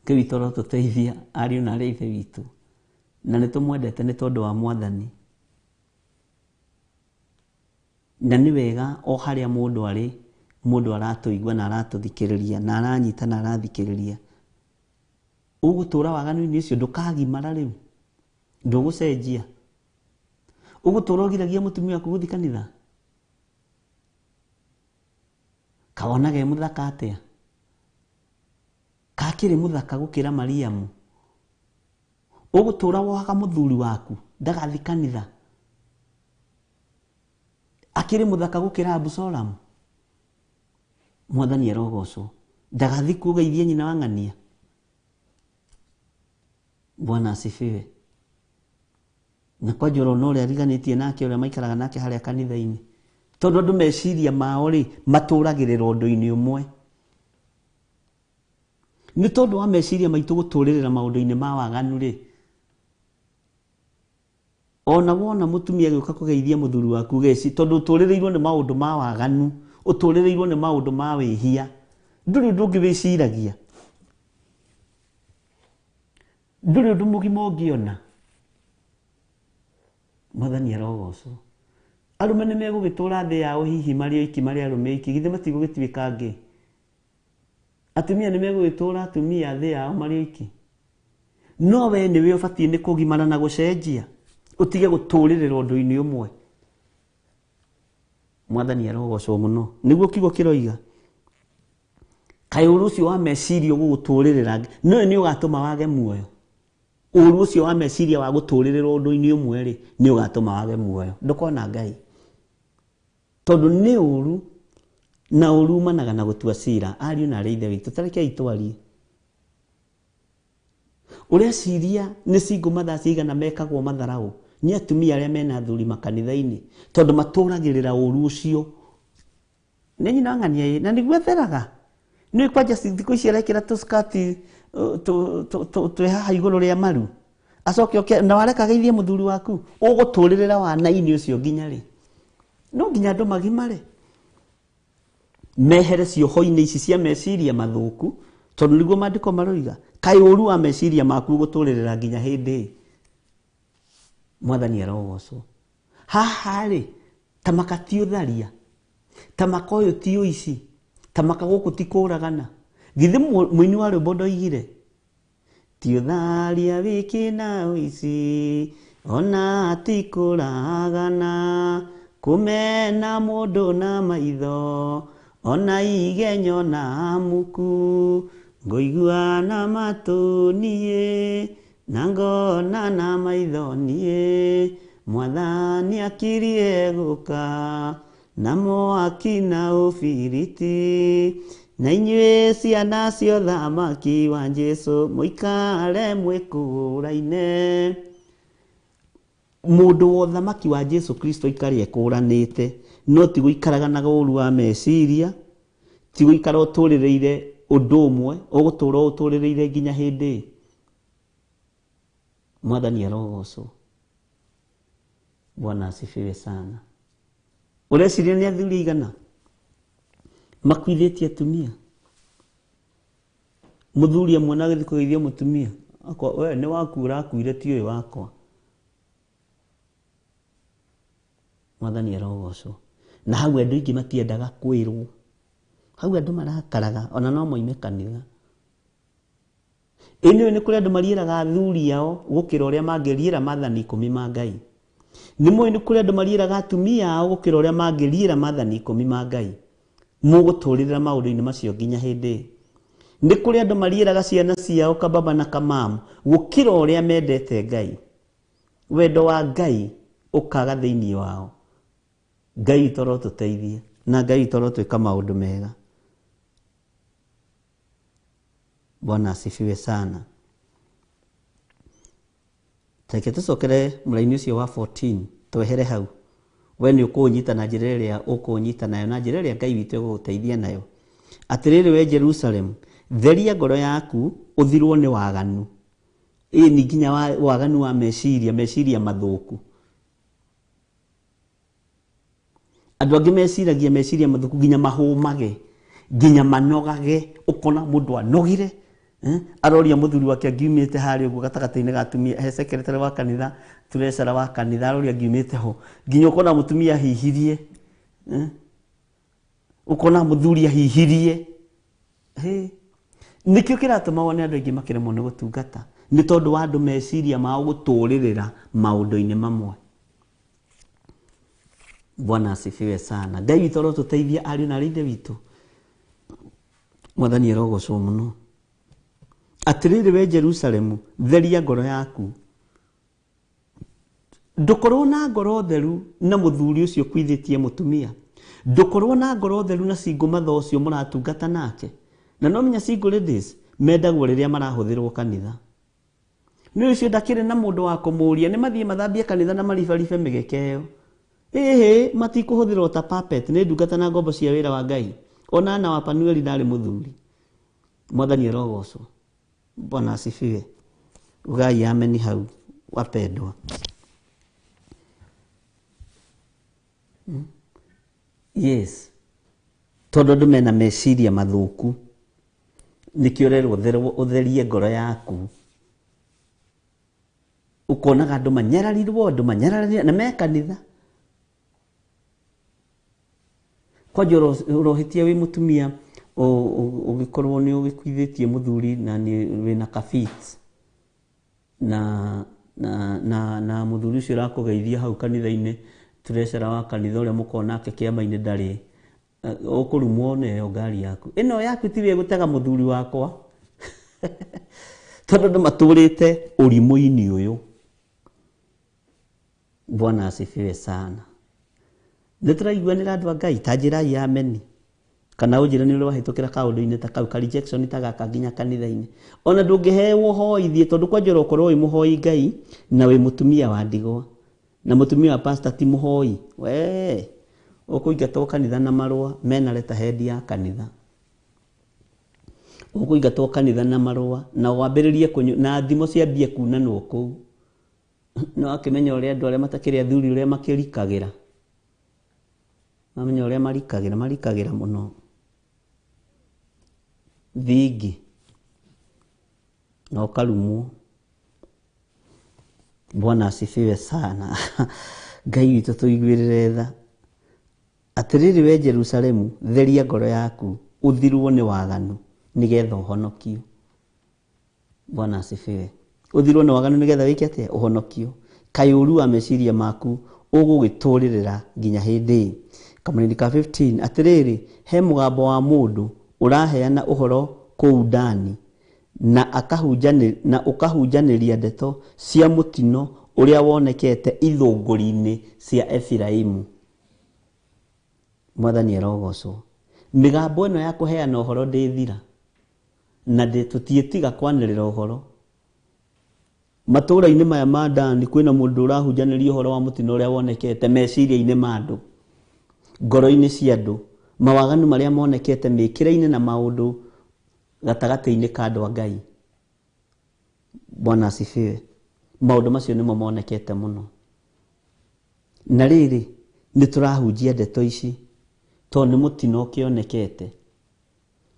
Ngai witũ arotũteithia ariũ na arĩ ithe witũ. Na nĩ tũmwendete nĩ tondũ wa Mwathani. Na nĩ wega o harĩa mũndũ arĩ, mũndũ aratũigua na aratũthikĩrĩria na aranyita na arathikĩrĩria. Ũgũtũra waganu-inĩ ũcio ndũkagimara rĩu. Ndũgũcenjia. Ũgũtũra ũgiragia mũtumia waku gũthiĩ kanitha. Kawonaga mũthaka atĩa. Kakĩrĩ mũthaka gũkĩra Mariamu. Ũgũtũra wohaga mũthuri waku ndagathiĩ kanitha. Akĩrĩ mũthaka gũkĩra Abusalomu. Mwathani arogocwo. Ndagathiĩ kũgeithia nyina wa ng'ania. Bwana asifiwe. Na kwa njoro no ũrĩa ariganĩtie nake ũrĩa maikaraga nake harĩa kanitha-inĩ. Tondũ andũ meciria mao rĩ matũragĩrĩra ũndũ-inĩ ũmwe. Nĩ tondũ wa meciria maitũ gũtũrĩrĩra maũndũ-inĩ ma waganu rĩ. Ona wona mũtumia agĩũka kũgeithia mũthuri waku geci tondũ ũtũrĩrĩirwo nĩ maũndũ ma waganu, ũtũrĩrĩirwo nĩ maũndũ ma wĩhia. Ndũrĩ ũndũ ũngĩ wĩciragia. Ndũrĩ ũndũ mũgima ũngĩona. Mwathani arogocwo. Arũme nĩ megũgĩtũra thĩ yao hihi marĩ oiki marĩ arũme oiki githĩ matigũgĩtuĩka ngĩ. Atumia nĩ megũgĩtũra atumia thĩ yao marĩ oiki. No we nĩwe ũbatiĩ nĩ kũgimara na gũcenjia. Ũtige gũtũrĩrĩra ũndũ-inĩ ũmwe. Mwathani arogocwo mũno. Nĩguo kiugo kĩroiga. Kaĩ ũru ũcio wa meciria ũgũgũtũrĩrĩra no nĩ ũgatũma wage muoyo. Ũru ũcio wa meciria wa gũtũrĩrĩra ũndũ-inĩ ũmwe rĩ nĩ ũgatũma wage muoyo. Ndũkona Ngai. Tondũ nĩ ũru na ũru umanaga na gũtua cira ariũ na arĩ ithe witũ. Tarekei twarie. Ũreciria nĩ single mathaa cigana mekagwo matharaũ nĩ atumia arĩa mena athuri makanitha-inĩ tondũ matũragĩrĩra ũru ũcio. Nĩ nyina ng'ania na nĩguo etheraga. Nĩ kwanja thikũ ici arekĩra tũskati twĩ haha igũrũ rĩa maru. Acoke na wareka geithie mũthuri waku. Ũgũtũrĩrĩra wana-inĩ ũcio nginya rĩ. No nginya andũ magimare. Mehere cioho-inĩ ici cia meciria mathũku tondũ nĩguo maandĩko maroiga. Kaĩ ũru wa meciria maku gũtũrĩrĩra nginya hĩndĩ. Mwathani arogocwo. Haha rĩ ta makati ũtharia. Ta makoyo ti ũici. Ta makagũkũ ti kũragana. Githĩ mũini wa rwĩmbo ndoigire ti ũtharia wiki na ũici ona tikuragana kumena mundu na maitho ona igenyo na muku ngoigua na matu nie na ngona na maitho nie mwathani akirie guka na mwaki na ufiriti na inyuĩ ciana cia ũthamaki wa Jesu mũikare mwĩkũraine. Mũndũ wa ũthamaki wa Jesu Kristo aikare ekũranĩte, no ti gũikaraga na ũru wa meciria, ti gũikara ũtũrĩrĩire ũndũ ũmwe, ũgũtũra ũtũrĩrĩire nginya hĩndĩ. Mwathani arogocwo. Bwana asifiwe sana. Ũreciria nĩ athuri aigana makuithĩtie atumia? Mũthuri amwe na gĩthiĩ kũgeithia mũtumia akwa, we nĩ waku ũrakuire ti ũyũ wakwa. Mwathani arogocwo. Na hau andũ aingĩ matiendaga kwĩrwo, hau andũ marakaraga ona no moime kanitha. Ĩnĩ nĩ kũrĩ andũ mariĩraga athuri ao gũkĩra ũrĩa mangĩriĩra maathani 10 ma Ngai. Nĩ mũĩ nĩ kũrĩ andũ mariĩraga atumia ao gũkĩra ũrĩa mangĩriĩra maathani 10 ma Ngai. Mũgũtũrĩra maũndũ-inĩ macio nginya hĩndĩ. Nĩ kũrĩ andũ mariĩraga ciana ciao kababa na kamamu gũkĩra ũrĩa mendete Ngai. Wendo wa Ngai ũkaga thĩinĩ wao. Ngai toro tũteithie na Ngai toro twĩka maũndũ mega. Bwana asifiwe sana. Teke tũcokere mũraini ũcio wa 14 twehere hau. We nĩ ũkũnyita na njĩra ĩrĩa ũkũnyita nayo na njĩra ĩrĩa Ngai witũ egũgũteithia nayo. Atĩrĩrĩ we Jerusalem, theria ngoro yaku ũthirwo nĩ waganu. Nĩ nginya waganu wa meciria mathũku. Andũ angĩ meciragia meciria mathũku nginya mahũmage, nginya manogage, ũkona mũndũ anogire. Aroria mũthuri wake angiumĩte harĩa ũguo gatagatĩ-inĩ ga atumia, he secretary wa kanitha, treasurer wa kanitha, aroria angiumĩte ho, nginya ũkona mũtumia ahihirie, ũkona mũthuri ahihirie. Nĩkĩo kĩratũma wone andũ aingĩ makĩremwo nĩ gũtungata, nĩ tondũ wa andũ meciria mao gũtũrĩrĩra maũndũ-inĩ mamwe. Bwana asifiwe sana. Ngai witũ arotũteithia ariũ na aithe witũ. Mwathani arogocwo mũno. Atĩrĩrĩ we Jerusalemu, theria ngoro yaku. Ndũkorwo na ngoro theru na mũthuri ũcio kwithĩtie mũtumia. Ndũkorwo na ngoro theru na single mother ũcio mũratungata nake. Na no menya single ladies mendagwo rĩrĩa marahũthĩrwo kanitha. Nĩ ũcio ndakĩrĩ na mũndũ wa kũmũria, nĩ mathiĩ mathambie kanitha na maribaribe mĩgeka ĩyo. Matikũhũthĩrwo ta puppet, nĩ ndungata na ngombo cia wĩra wa Ngai. Ona Ana wa Panueli ndarĩ mũthuri. Mwathani arogocwo. Bwana asifiwe. Ugai ameni hau wapendwa. Yes. Tondũ andũ mena meciria mathũku. Nĩkĩo ũrerwo ũtherie ngoro yaku. Ũkonaga andũ manyararirwo, na me kanitha. Kwanja ũrohĩtia wĩ mũtumia ũgĩkorwo nĩ ũgĩkuithĩtie mũthuri na wĩna kafit na mũthuri ũcio ũrakũgeithia hau kanitha-inĩ, treasurer wa kanitha ũrĩa mũkoragwo nake kĩama-inĩ ndarĩ, ũkũrumwo nĩyo ngari yaku. Ĩno yaku ti wĩ gũtega mũthuri wakwa. Tondũ andũ matũrĩte ũrimũ-inĩ ũyũ. Bwana asifiwe sana. Nĩtũraiguanĩra andũ a Ngai, ta njĩrai ameni. Kana ũnjĩre nĩ ũrĩ wahĩtũkĩra kaũndũ-inĩ ta kau, ka rejection ta gaka nginya kanitha-inĩ. Ona ndũngĩheyo hoithie, tondũ kwanja ũrokorwo wĩ mũhoi Ngai na wĩ mũtumia wa ndigwa. Na mũtumia wa pastor ti mũhoi. We, ũkũingatwo kanitha na marũa, mena letterhead ya kanitha. Ũkũingatwo kanitha na marũa, na wambĩrĩrie na thimo ciambie kunanwo kũu. No akĩmenya ũrĩa andũ arĩa matakĩrĩ athuri ũrĩa makĩrikagĩra. Mamenya ũrĩa marikagĩra mũno. Thingi. Na ũkarumwo. Bwana asifiwe sana. Ngai witũ tũiguĩrĩre tha. Atĩrĩrĩ we Jerusalemu, theria ngoro yaku, ũthirwo nĩ waganu, nĩgetha ũhonokio. Bwana asifiwe. Ũthirwo nĩ waganu nĩgetha wĩke atĩa? Ũhonokio. kayuru wa meciria maku ũgũgĩtũrĩrĩra nginya hĩndĩ. Kamũnini ka 15 atĩrĩrĩ, he mũgambo wa mũndũ ũraheana ũhoro kũu ndani na ũkahunjanĩria ndeto cia mũtino ũrĩa wonekete ithũngũri-inĩ cia Efiraimu. Mwathani arogocwo. Mĩgambo ĩno ya kũheana ũhoro ndĩthira na tũtiĩtiga kwanĩrĩra ũhoro. Matũũra-inĩ maya ma ndani kwĩna mũndũ ũrahunjanĩria ũhoro wa mũtino ũrĩa wonekete meciria-inĩ ma andũ, ngoro-inĩ cia andũ, mawaganu marĩa monekete mĩkĩre-inĩ na maũndũ gatagatĩ-inĩ ka andũ a Ngai. Bwana asifiwe. Maũndũ macio nĩmo monekete mũno. Na rĩrĩ nĩ tũrahunjia ndeto ici tondũ nĩ mũtino ũkĩonekete,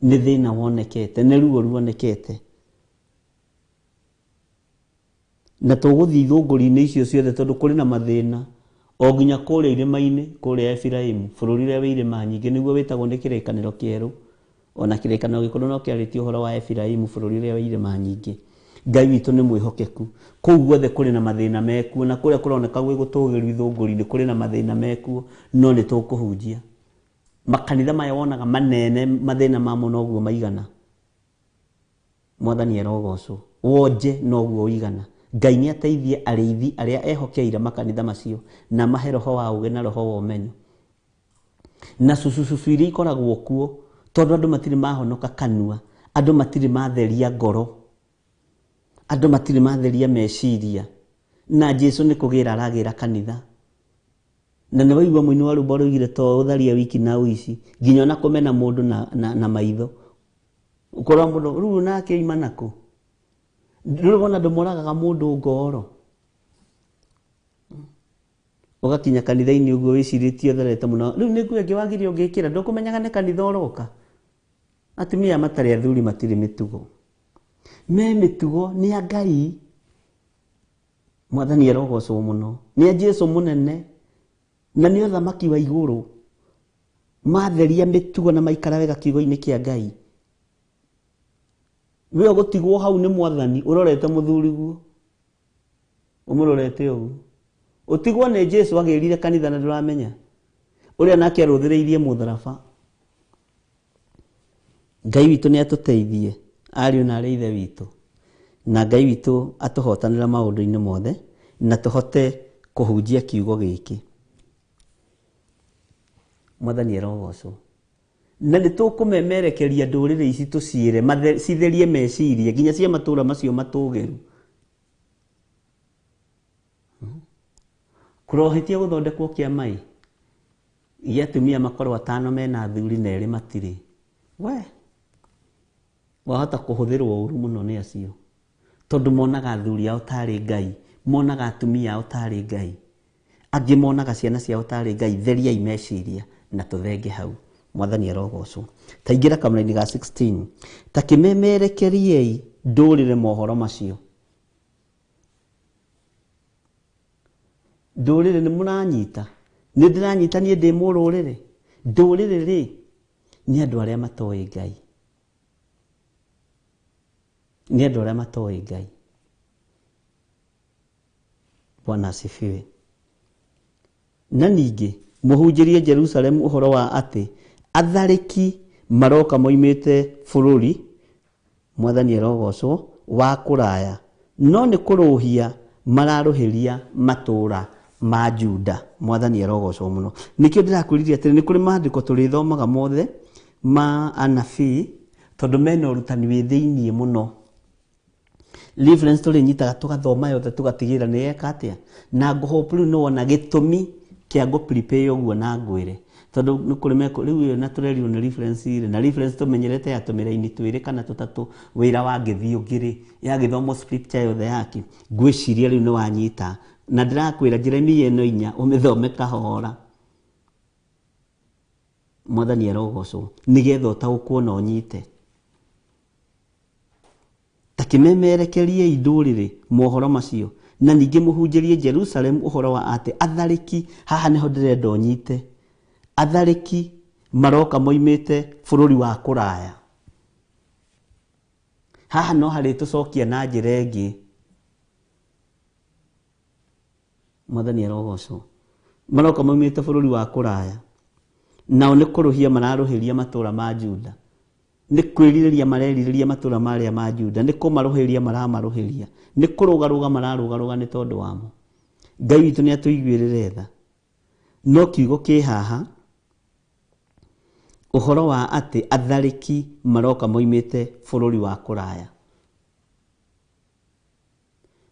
nĩ thĩna wonekete, nĩ ruo ruonekete. Na tũgũthiĩ ithũngũri-inĩ icio ciothe tondũ kũrĩ na mathĩna o nginya kũrĩa irĩma-inĩ kũrĩa Efiraimu, bũrũri ũrĩa wĩ irĩma nyingĩ, nĩguo wĩtagwo nĩ kĩrĩkanĩro kĩerũ. Ona kĩrĩkanĩro gĩkũrũ no kĩarĩtie ũhoro wa Efiraimu, bũrũri ũrĩa wĩ irĩma nyingĩ. Ngai witũ nĩ mwĩhokeku. Kũu guothe kũrĩ na mathĩna mekuo, na kũrĩa kũroneka gwĩ gũtũgĩru ithũngũri-inĩ kũrĩ na mathĩna mekuo, no nĩ tũkũhunjia. Makanitha maya wonaga manene, mathĩna mamo noguo maigana. Mwathani arogocwo. Wonje noguo ũigana. Ngai nĩ ateithie arĩithi arĩa ehokeire makanitha macio na mahe roho wa ũũgĩ na roho wa ũmenyo. Na cucucucu iria ikoragwo kuo tondũ andũ matirĩ mahonoka kanua, andũ matirĩ matheria ngoro, andũ matirĩ matheria meciria, na Jesũ nĩ kũgĩra aragĩra kanitha. Na nĩ waigua mũini wa rwĩmbo roigire to ũtharia wiki na ũici, nginya ona kũmena mũndũ na maitho. Ũkorwo mũndũ rĩu nake oima nakũ? Rĩu ona andũ moragaga mũndũ ngoro. Ũgakinya kanitha-inĩ ũguo wĩcirĩtie ũtherete mũno. Rĩu nĩ nguo ĩngĩ wagĩrĩire ũngĩkĩra, ndũkũmenyaga nĩ kanitha ũroka. Atumia matarĩ athuri matirĩ mĩtugo. Me mĩtugo nĩ a Ngai. Mwathani arogocwo mũno. Nĩ a Jesũ mũnene. Na nĩ ũthamaki wa igũrũ. Matheria mĩtugo na maikara wega kiugo-inĩ kĩa Ngai. We ũgũtigwo hau nĩ Mwathani ũrorete mũthuri guo. Ũmũrorete ũguo. Ũtigwo nĩ Jesũ agĩrire kanitha na ndũramenya. Ũrĩa nake arũthĩrĩirie mũtharaba. Ngai witũ nĩ atũteithie. Ariũ na arĩ ithe witũ. Na Ngai witũ atũhotanĩra maũndũ-inĩ mothe na tũhote kũhunjia kiugo gĩkĩ. Mwathani arogocwo. Na nĩ tũkũmemerekeria ndũrĩrĩ ici tũciĩre citherie meciria nginya cia matũũra macio matũgĩru. Kũrohĩtia gũthondekwo kĩama-ĩ gĩa atumia makorwo 5 mena athuri na 2 matirĩ. We wahota kũhũthĩrwo ũru mũno nĩ acio tondũ monaga athuri ao tarĩ Ngai, monaga atumia ao tarĩ Ngai, angĩ monaga ciana ciao tarĩ Ngai. Theriai meciria na tũthenge hau. Mwathani arogocwo. Ta ingĩra kamũra-inĩ ga 16. Ta kĩmemerekeriei ndũrĩre mohoro macio. Ndũrĩrĩ nĩ mũranyita. Nĩ ndĩranyita niĩ ndĩ mũrũrĩrĩ. Ndũrĩrĩ rĩ nĩ andũ arĩa matoĩ Ngai. Nĩ andũ arĩa matoĩ Ngai. Bwana asifiwe. Na ningĩ mũhunjĩrie Jerusalemu ũhoro wa atĩ atharĩki maroka moimĩte bũrũri, Mwathani arogocwo, wa kũraya, no nĩ kũrũhia mararũhĩria matũũra ma Juda. Mwathani arogocwo mũno. Nĩkĩo ndĩrakwĩrire atĩ nĩ kũrĩ maandĩko tũrĩthomaga mothe ma anabii tondũ mena ũrutani wĩ thĩiniĩ mũno. Reference tũrĩnyitaga tũgathoma yothe tũgatigĩrĩra nĩ yeka atĩa. Na ngũhope rĩu nĩ wona gĩtũmi kĩa ngũ-prepare ũguo na ngwĩre. Tondũ nĩ kũrĩ meko rĩu ĩyo na tũrerirwo nĩ reference irĩ. Na reference tũmenyerete ya tũmĩra-inĩ 2 kana 3 wĩra wa Githii ũngĩrĩ. Yagĩthomwo scripture yothe yake. Ngwĩciria rĩu nĩ wanyita. Na ndĩrakwĩra Jeremia 4:4 ũmĩthome kahora. Mwathani arogocwo. Nĩgetha ũtaũkwo na ũnyite. Ta kĩmemerekeriei ndũrĩrĩ mohoro macio. Na ningĩ mũhunjĩrie Jerusalemu ũhoro wa atĩ atharĩki, haha nĩho ndĩrenda ũnyite, atharĩki maroka moimĩte bũrũri wa kũraya. Haha no harĩ tũcokia na njĩra ĩngĩ. Mwathani arogocwo. Maroka maumĩte bũrũri wa kũraya. Nao nĩ kũrũhia mararũhĩria matũũra ma Juda. Nĩ kwĩrirĩria marerirĩria matũũra marĩa ma Juda. Nĩ kũmarũhĩria maramarũhĩria. Nĩ kũrũgarũga mararũgarũga nĩ tondũ wamo. Ngai witũ nĩ atũiguĩrĩre tha. No kiugo kĩ haha ũhoro wa atĩ atharĩki maroka moimĩte bũrũri wa kũraya.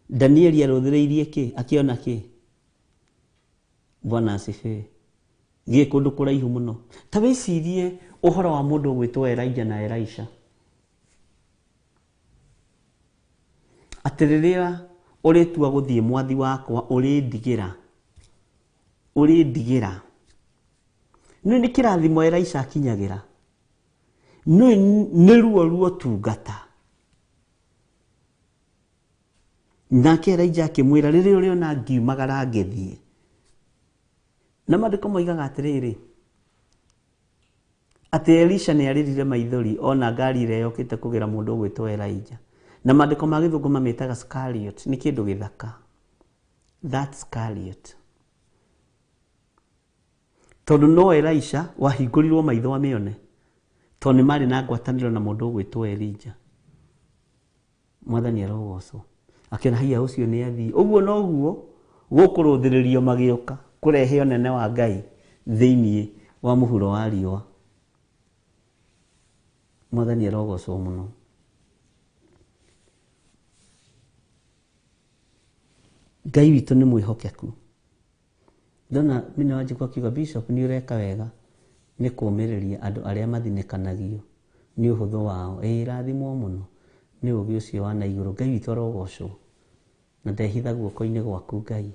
Danieli arũthĩrĩirie kĩ? Akĩona kĩ? Bwana asifiwe. Gĩ kũndũ kũraihu mũno. Ta wĩcirie ũhoro wa mũndũ gwĩtwo Elijah na Elisha. Atĩ rĩrĩa ũrĩtua gũthiĩ mwathi wakwa ũrĩndigĩra. Nĩ kĩrathimo Elisha akinyagĩra. Nĩ ruo tungata. Nake Elijah akĩmwĩra rĩrĩa ũrĩona ngiumagara ngĩthiĩ. Na maandĩko moigaga atĩrĩrĩ, atĩ Elisha nĩ arĩrire maithori ona ngari ĩrĩa yokĩte kũgĩra mũndũ ũgwĩtwo Elijah. Na maandĩko ma gĩthũngũ mamĩtaga Scariot, nĩ kĩndũ gĩthaka. That Scariot. Tondũ no Elisha wahingũrirwo maitho amĩone. Tondũ nĩ marĩ na ngwatanĩro na mũndũ ũgwĩtwo Elijah. Mwathani arogocwo. Akĩona haiya ũcio nĩ athiĩ. Ũguo noguo gũkũrũthĩrĩrio magĩũka kũrehe ũnene wa Ngai thĩinĩ wa mũhuro wa riũa. Mwathani arogocwo mũno. Ngai witũ nĩ mwĩhokeku. Ndona mĩna wanjĩkwo akiuga Bishop nĩ ũreka wega nĩ kũũmĩrĩria andũ arĩa mathinĩkanagio nĩ ũhũthũ wao. Rathimwo mũno nĩ ũũgĩ ũcio wa na igũrũ. Ngai witũ arogocwo na ndehitha guoko-inĩ gwaku Ngai.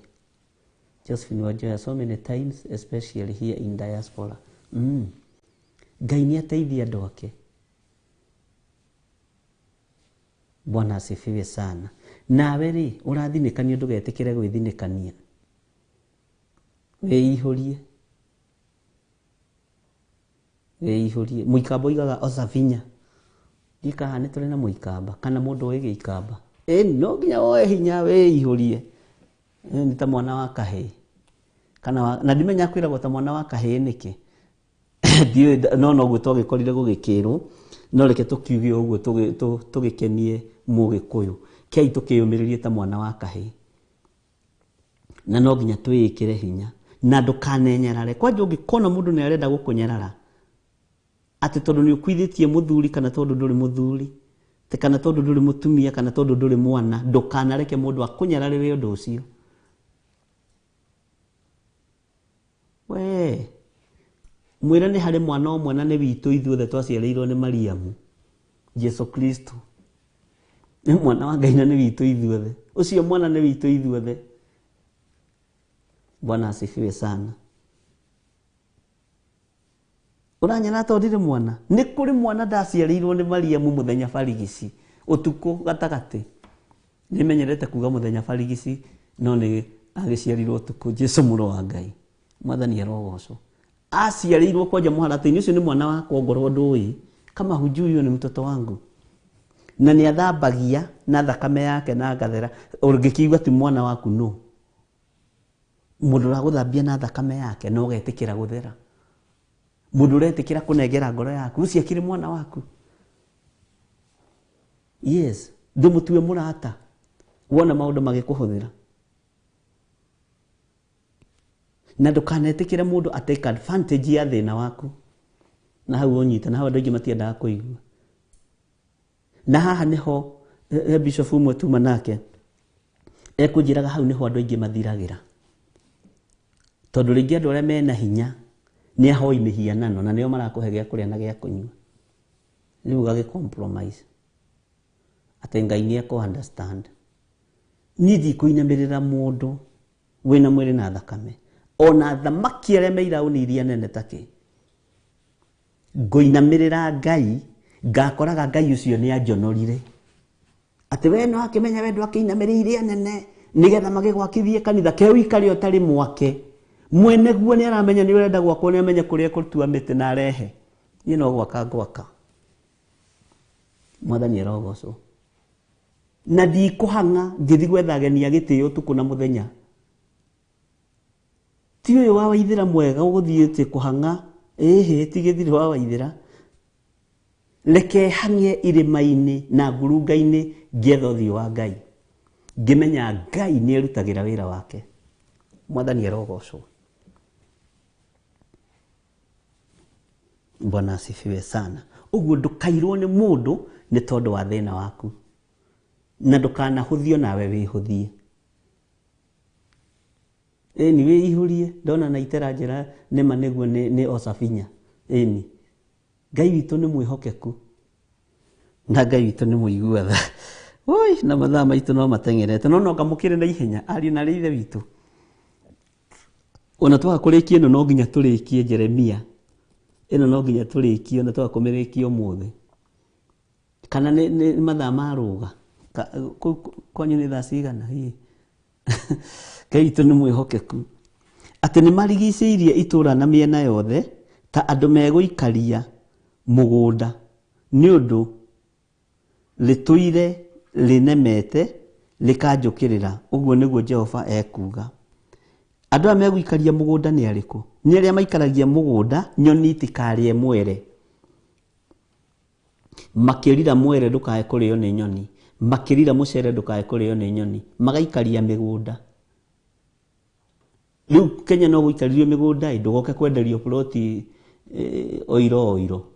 Josephine Wanjoya, so many times especially here in diaspora. Ngai nĩ ateithia andũ ake. Bwana asifiwe sana. Nawe rĩ ũrathinĩkanio ndũgetĩkĩre gwĩthinĩkania. Wĩihũrie. Mũikamba oigaga oca vinya. Ikaha nĩ tũrĩ na mũikamba kana mũndũ oĩ gĩikamba. No nginya woe hinya wĩihũrie. Nĩ ta mwana wa kahĩĩ. Na ndimenya kwĩragwo ta mwana wa kahĩĩ nĩkĩ. No noguo twagĩkorire gũgĩkĩrwo. No reke tũkiuge ũguo tũgĩkenie Mũgĩkũyũ. Kĩai tũkĩyũmĩrĩrie ta mwana wa kahĩĩ. Na no nginya twĩĩkĩre hinya. Na ndũkanenyerare. Kwanja ũngĩkona mũndũ nĩ arenda gũkũnyarara. Atĩ tondũ nĩ ũkuithĩtie mũthuri kana tondũ ndũrĩ mũthuri. Kana tondũ ndũrĩ mũtumia kana tondũ ndũrĩ mwana. Ndũkanareke mũndũ akũnyararĩre ũndũ ũcio. Mwĩra nĩ harĩ mwana ũmwe na nĩ witũ ithuothe twaciarĩirwo nĩ Mariamu. Jesu Kristo. Nĩ mwana wa Ngai na nĩ witũ ithuothe. Ũcio mwana nĩ witũ ithuothe. Bwana asifiwe sana. Ũranyana tondũ ndirĩ mwana. Nĩ kũrĩ mwana ndaciarĩirwo nĩ Mariamu mũthenya barigici. Ũtukũ gatagatĩ. Nĩmenyerete kuga mũthenya barigici no nĩ agĩciarirwo ũtukũ. Jesu mũrũ wa Ngai. Mwathani arogocwo. Aciarĩirwo kwanja mũharatĩ-inĩ. Ũcio nĩ mwana wakwa ngorwo ndũĩ. Kama hujui huyo ni mtoto wangu. Na nĩ athambagia na thakame yake na ngathera. Ũngĩkiuga ti mwana waku no. Mũndũ ũragũthambia na thakame yake no ũgetĩkĩra gũthera. Mũndũ ũretĩkĩra kũnengera ngoro yaku ũcio akĩrĩ mwana waku. Yes, ndũmũtue mũrata. Wona maũndũ magĩkũhũthĩra. Na ndũkanetĩkĩre mũndũ atake advantage ya thĩna waku. Na hau ũnyita na hau andũ aingĩ matiendaga kũigua. Na haha nĩho Bishop ũmwe tuma nake ekũnjĩraga hau nĩho andũ aingĩ mathiragĩra. Tondũ rĩngĩ andũ arĩa mena hinya nĩ ahoi mĩhianano na nĩo marakũhe gĩa kũrĩa na gĩa kũnyua. Rĩu ũgagĩ compromise. Atĩ Ngai nĩ ekũ understand. Niĩ ndikũinamĩrĩra mũndũ wĩna mwĩrĩ na thakame. Ona thamaki arĩa meiraũ nĩ iria nene takĩ. Ngũinamĩrĩra Ngai, ngakoraga Ngai ũcio nĩ anjonorire. Atĩ we no akĩmenya we ndwakĩinamĩrĩra iria nene nĩgetha magĩgwakithie kanitha keu ikare ũtarĩ mwake. Mwene guo nĩ aramenya nĩ ũrenda gwakwo nĩ amenye kũrĩa kũrutua mĩtĩ na arehe. Niĩ no gwaka. Mwathani arogocwo. Na ndikũhanga ngĩthi gwetha ageni a gĩtĩo ũtukũ na mũthenya. ti uyu wa Waithira mwega uguthiite kuhanga ti Githiri wa Waithira leke hangie irima-ini na ngurunga-ini ngietha uthio wa Ngai ngimenya Ngai ni erutagira wira wake. Mwathani arogocwo. Bwana asifiwe sana. Uguo ndukairwo ni mundu ni tondu wa thina waku, na ndukanahuthio nawe wihuthie. Ni wihurie ndona na itera njira nema niguo ni osafinya. Ngai witu ni mwihokeku na Ngai witu ni muiguatha. Oi, na mathaa maitu no matengerete no ngamukire na ihenya ari na rithe witu. Ona twakurikie no nginya turikie Jeremia. Ino no nginya turikie ona twakumirikie umuthi. Kana ni mathaa maruga. Kwanyu ni thaa cigana hii. Ngai witu ni mwihokeku. Ati ni marigicĩirie itura na miena yothe ta andu meguikaria mugunda ni undu lituire linemete likanjukirira. Uguo niguo Jehova ekuga. Andu a meguikaria mugunda ni ariku? Ni aria maikaragia mugunda nyoni itikarie mwere. Makirira mwere ndukae kurio ni nyoni, makirira mucere ndukae kurio ni nyoni, magaikaria migunda. Riu Kenya no guikaririo migunda ndugoke kwenderio ploti oiro.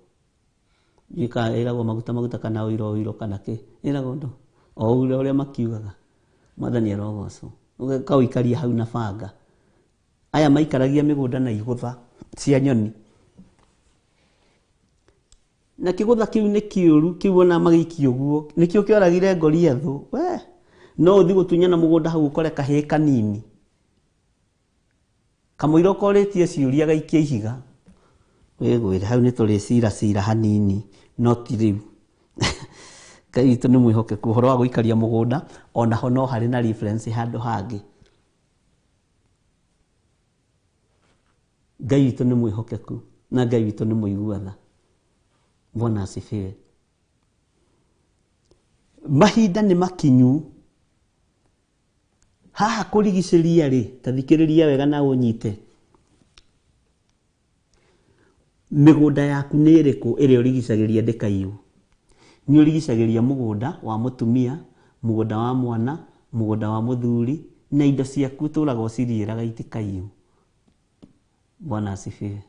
Iragwo maguta kana oiro kana ki iragwo ndo o uria makiugaga. Mwathani arogocwo. Ukauikaria hau na banga. Aya maikaragia migunda na igutha cia nyoni. Na kigutha kiu ni kiuru kiwona magikio guo nikio kioragire Goliathu. No uthi gutunyana mugunda hau ukore kahe kanini. Kamuiro koretie ciuria gaikia ihiga. Wegwire hau ni turi cira hanini no ti riu. Ngai witu ni mwihokeku horo wa guikaria mugunda ona ho no hari na reference handu hangi. Ngai witu ni mwihokeku na Ngai witu ni muiguatha. Bwana asifiwe. Mahinda ni makinyu. Haha kurigicĩria ri tathikĩrĩria wega na unyite. Migunda yaku ni iriku iri urigicagĩria ndikaiyo? Ni urigicagĩria mugunda wa mutumia, mugunda wa mwana, mugunda wa muthuri na indo ciaku turago ciriĩraga itikaiyo. Bwana asifiwe.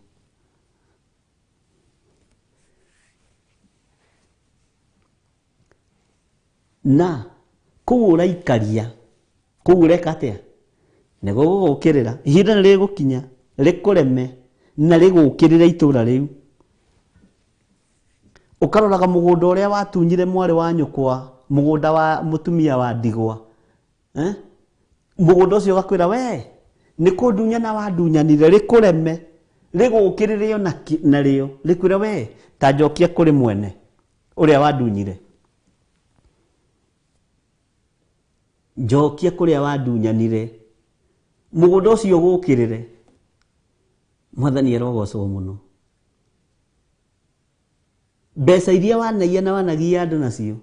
Na kuu uraikaria kuu ureka atia nego gugukirira ihinda ni rigukinya rikureme na rigukirira itura riu. Ukaroraga mugunda uria watunyire mwari wa nyukwa, mugunda wa mutumia wa ndigwa, mugunda ucio gakwira we ni kundunyana wa ndunyanire rikureme rigukirire na rio rikwira we ta njokia kuri mwene uria wandunyire. Njokia kuria wandunyanire mugunda ucio gukirire. Mwathani arogocwo muno. Mbeca iria wanagia na wanagia andu nacio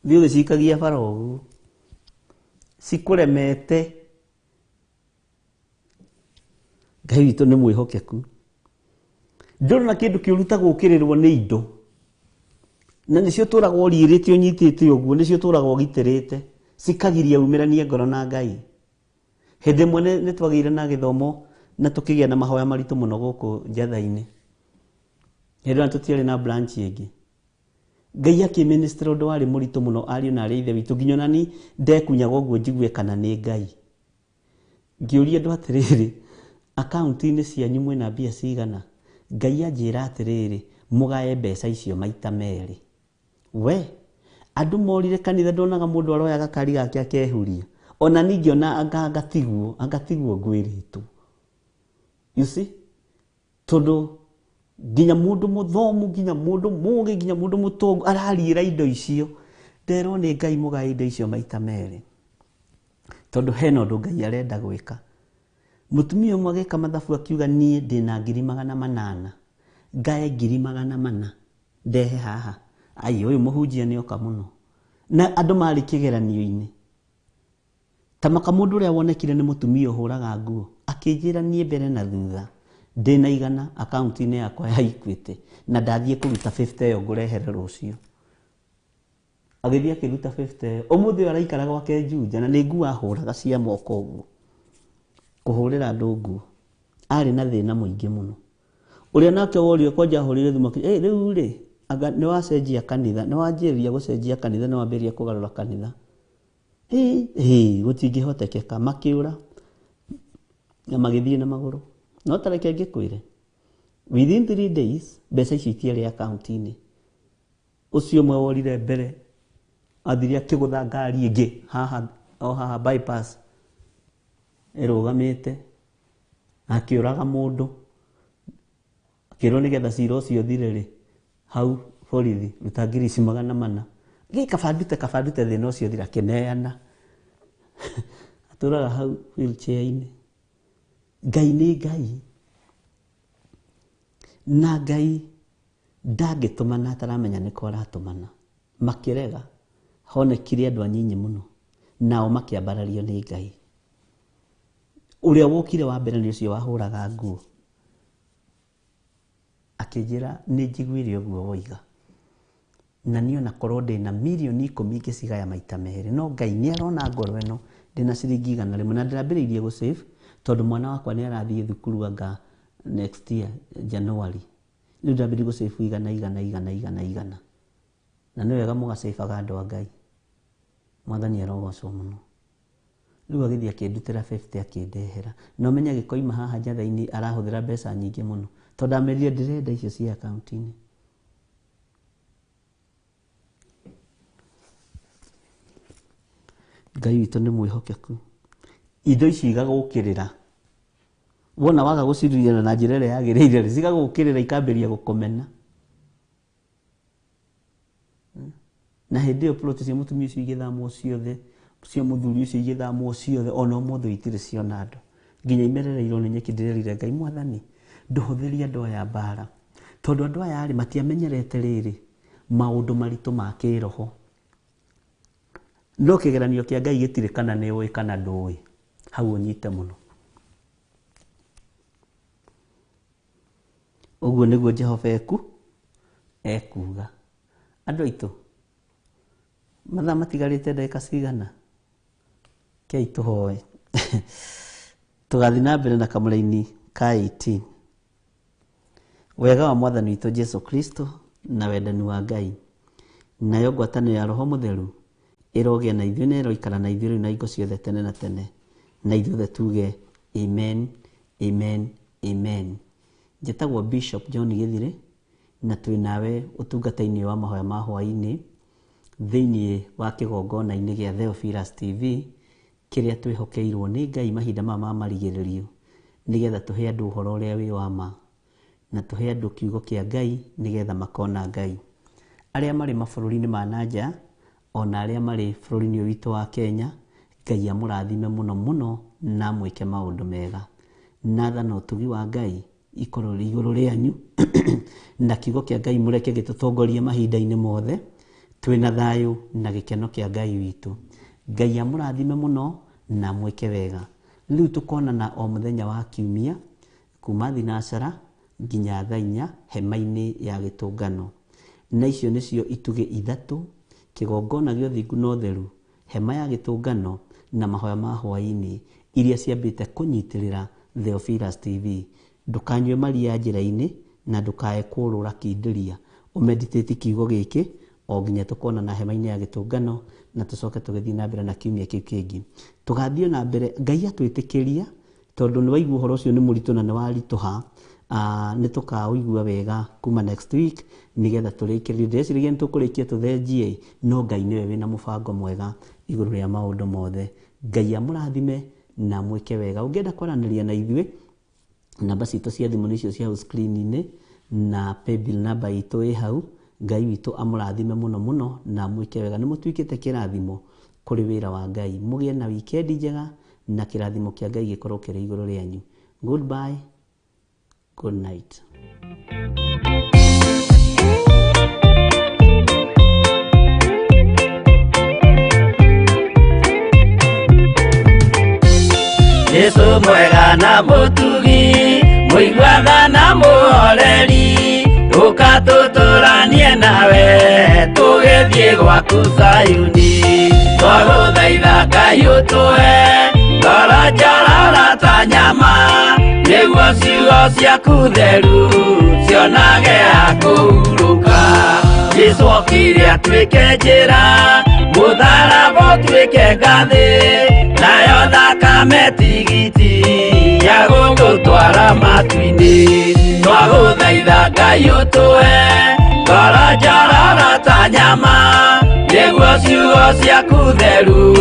thiu gicikagia bara uguo cikuremete. Ngai witu ni mwihokeku. Ndurona kindu kiuruta gukirirwo ni indo na nicio turagwo ririte unyitite uguo nicio turagwo gitirite cikagiria umiranie ngoro na Ngai. Hindi mwe ni twagire na githomo na tukigia na mahoya maritu muno guku njatha-ini. Hindi na tutiari na branch ingi. Ngai akiminister undu wari muritu muno ari na ari ithe witu nginya nani ndekunyaga uguo njigwe kana ni Ngai. Ngiuria andu atiriri account-ini cianyu mwina mbia cigana? Ngai anjira atiriri mugae mbeca icio maita meri. We andu morire kanitha ndonaga mundu aroya gakari gake akehuria. Ona ningi ona angatigwo ngwiritu. You see? Tondu nginya mundu muthomu, nginya mundu mugi, nginya mundu mutongu ararira indo icio. Nderwo ni Ngai mugae indo icio maita meri. Tondu hena undu Ngai arenda gwika. Mutumia umwe agika mathabu akiuga nie ndina 800,000 ngae 400,000 ndehe haha. Ai uyu muhunjia ni oka muno na andu mari kigeranio-ini. Tamaka mundu uria wonekire ni mutumia uhuraga nguo akĩnjĩra niĩ mbere na thutha ndĩna igana akaunti-inĩ yakwa ya Equity na ndathiĩ kũruta 50 ĩyo ngũrehere rũciũ. Agĩthiĩ akĩruta 50 ĩyo. Ũmũthĩ ũyũ araikara gwake Juja na nĩ nguo ahũraga cia moko ũguo kũhũrĩra andũ nguo. Arĩ na thĩna mũingĩ mũno. Ũrĩa nake worio kwanja ahũrĩre thimũ rĩu rĩ nĩ wacenjia kanitha, nĩ wanjĩrĩria gũcenjia kanitha, nĩ wambĩrĩria kũgarũra kanitha. Gũtingĩhotekeka. Makĩũra na magĩthiĩ na magũrũ. No tareke ngĩkwĩre, within 3 days mbeca ici itiarĩ akaunti-inĩ. Ũcio ũmwe worire mbere athire akĩgũtha ngari ĩngĩ haha bypass ĩrũgamĩte akĩũraga mũndũ, akĩrwo nĩgetha cira ũcio ũthire rĩ hau borithi ruta ngiri 400 kabandute thĩna ũcio thira akĩneana. Atũraga hau wheelchair-inĩ. Ngai nĩ Ngai na Ngai ndangĩtũmana ataramenya nĩko aratũmana. Makĩrega honekire andũ anyinyi mũno nao makĩambarario nĩ Ngai. Ũrĩa wokire wa mbere nĩ ũcio wahũraga nguo akĩnjĩra nĩ njiguire ũguo woiga na niĩ ona korwo ndĩna mirioni 10 ingĩcigaya maita merĩ, no Ngai nĩ arona ngoro ĩno ndĩna ciringi 100 na ndĩrambĩrĩirie gũsave tondũ mwana wakwa nĩ arathiĩ thukuru anga next year January. Rĩu ndambĩrĩirie gũsave 100 na nĩ wega mũgacabaga andũ a Ngai. Mwathani arogocwo mũno. Rĩu agĩthiĩ akĩndutĩra 50 akĩndehera. No menya gĩkoima haha njatha-inĩ arahũthĩra mbeca nyingĩ mũno tondũ amerire ndĩrenda icio cia akaunti-inĩ. Ngai witũ nĩ mwĩhokeku. Indo ici igagũkĩrĩra. Wona waga gũcirira na njĩra ĩrĩa yagĩrĩire cigagũkĩrĩra ikambĩrĩria gũkomena. Na hĩndĩ ĩyo plot cia mũtumia ũcio igĩthamwo ciothe, cia mũthuri ũcio igĩthamwo ciothe, ona ũmũthĩ itirĩ ciona andũ. Nginya imerereirwo nĩ nyeki ndĩrerire Ngai Mwathani ndũhũthĩrie andũ aya mbara. Tondũ andũ aya matiamenyerete rĩrĩ maũndũ maritũ ma kĩroho. No kĩgeranio kĩa Ngai gĩtirĩ kana nĩ ũĩ kana ndũĩ. Hau ũnyite mũno. Ũguo nĩguo Jehova ekuga. Andũ aitũ mathaa matigarĩte ndagĩka cigana. Kei tũhoe. Tũgathiĩ na mbere na kamũraini ka 18. Wega wa Mwathani witũ Jesu Kristo na wendani wa Ngai nayo ngwatanĩro ya Roho Mũtheru ĩrogĩa na ithuĩ na ĩroikara na ithuĩ rĩu na hingo ciothe tene na tene. Na ithuothe tuge amen, amen, amen. Njĩtagwo Bishop John Githiri na twĩ nawe ũtungata-inĩ wa mahoya ma Hwai-ini thĩinĩ wa kĩgongona-inĩ gĩa Theophilus TV kĩrĩa twĩhokeirwo nĩ Ngai mahinda ma marigĩrĩrio nĩgetha tũhe andũ ũhoro ũrĩa wĩ wa ma na tũhe andũ kiugo kĩa Ngai nĩgetha makona Ngai. Arĩa marĩ mabũrũri-inĩ ma nanja ona arĩa marĩ bũrũri-inĩ witũ wa Kenya, Ngai amũrathime mũno mũno na mwĩke maũndũ mega. Natha na ũtugi wa Ngai ikorwo igũrũ rĩanyu na kiugo kĩa Ngai mũreke gĩtũtongorie mahinda-inĩ mothe. Twĩna thayũ na gĩkeno kĩa Ngai witũ. Ngai amũrathime mũno na mwĩke wega. Rĩu tũkonana o mũthenya wa Kiumia kuma thinacara nginya thaa 4 hema-inĩ ya gĩtũngano. Na icio nĩcio itugĩ ithatũ: kĩgongona gĩa ũthingu na ũtheru, hema ya gĩtũngano na mahoya ma Hwai-ini iria ciambĩte kũnyitĩrĩra Theophilus TV. Ndũkanyue maria njĩra-inĩ na ndũkae kũrũra kindĩria. Ũmeditate kiugo gĩkĩ o nginya tũkonana hema-inĩ ya gĩtũngano na tũcoke tũgĩthiĩ na mbere na kiumia kĩu kĩngĩ. Tũgathiĩ na mbere Ngai atwĩtĩkĩria tondũ nĩ waigua ũhoro ũcio nĩ mũritũ na nĩ waritũha. Nĩ tũkaũigua wega kuma next week nĩgetha tũrĩkĩrĩrie. Ndĩreciria nĩ tũkũrĩkia tũthenjie, no Ngai nĩwe wĩna mũbango mwega igũrũ rĩa maũndũ mothe. Ngai amũrathime na mwĩke wega. Ũngĩenda kwaranĩria na ithuĩ, namba citũ cia thimũ nĩcio cia hau screen-inĩ na paybill namba itũ ĩ hau. Ngai witũ amũrathime mũno mũno na mwĩke wega. Nĩ mũtuĩkĩte kĩrathimo kũrĩ wĩra wa Ngai. Mũgĩe na weekend njega na kĩrathimo kĩa Ngai gĩkorwo kĩrĩ igũrũ rĩanyu. Goodbye. Good night. Yesu mwega na mutugi muigwatha na muhoreri ukatuturanie nawe tugithie gwaku Sayuni twaguthaitha Ngai utue ngoro njororo ta nyama niguo ciugo ciaku theru cionage akuhuruka Yesu okire atuike njira mutharaba utuike ngathi nayo thakame tigiti ya gugutwara matu-ini twaguthaitha Ngai utue ngoro njororo ta nyama niguo ciugo ciaku theru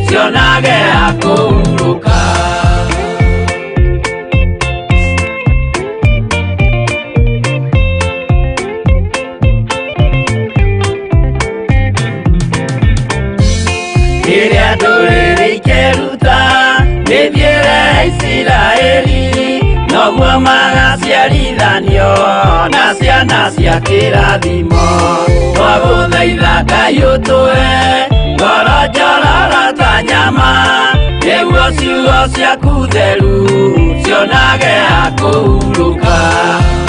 cionage akuhuruka Iria ndũrĩrĩ ikeruta nĩthiĩre Isiraeli noguo magaciarithanio na ciana cia kĩrathimo twagũthaitha Ngai ũtũhe ngoro njororo ta nyama nĩguo ciugo ciaku theru cionage akuhuruka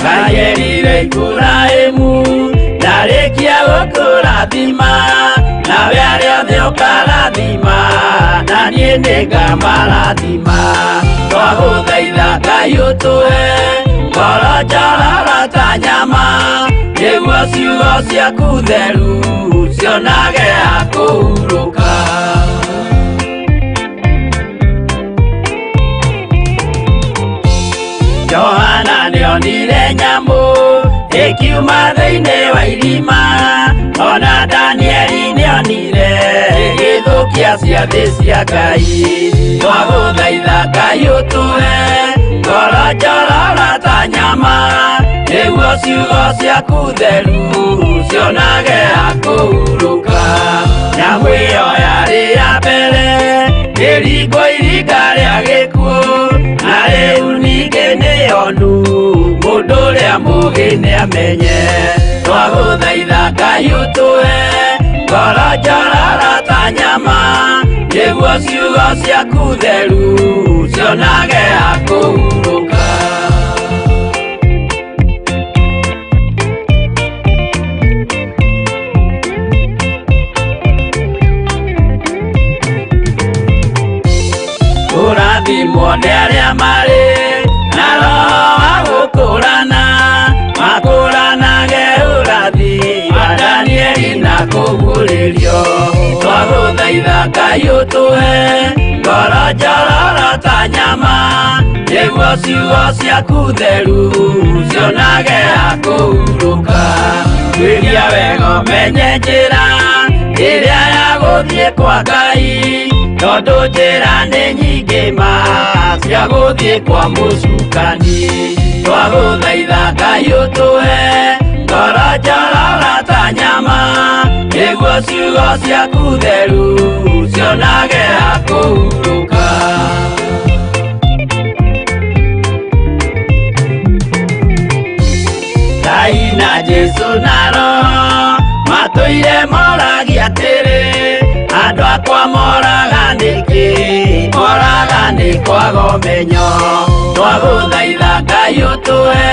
Ngai erire Iburahĩmu ndarĩkia gũkũrathima nawe arĩa othe ũkarathima na niĩ nĩngamarathima twagũthaitha Ngai ũtũhe ngoro njororo ta nyama nĩguo ciugo ciaku theru cionage akuhuruka Johana nĩonire nyamũ ĩkiuma thĩinĩ wa irima ona Danieli nĩonire gĩthũkia ciathĩ cia Ngai twagũthaitha Ngai ũtũhe ngoro njororo ta nyama nĩguo ciugo ciaku theru cionage akuhuruka nyamũ ĩyo yarĩ ya mbere ĩringwo iringa rĩa gĩkuũ na rĩu ningĩ nĩyonu mũndũ ũrĩa mũũgĩ nĩamenye twagũthaitha Ngai ũtũhe ngoro njororo ta nyama nĩguo ciugo ciaku theru cionage akuhuruka Ũrathimwo nĩ arĩa marĩ na roho wa gũkũrana makũranage ũrathi wa Danieli na kũguũrĩrio twagũthaitha Ngai ũtũhe ngoro njororo ta nyama nĩguo ciugo ciaku theru cionage akuhuruka twĩria wega ũmenye njĩra ĩrĩa ya gũthiĩ kwa Ngai tondũ njĩra nĩ nyingĩ ma cia gũthiĩ kwa mũcukani twagũthaitha Ngai ũtũhe ngoro njororo ta nyama nĩguo ciugo ciaku theru cionage akuhuruka Ngai na Jesu na roho matũire moragia atĩrĩ andũ akwa moraga nĩkĩ moraga nĩ kwaga ũmenyo twagũthaitha Ngai ũtũhe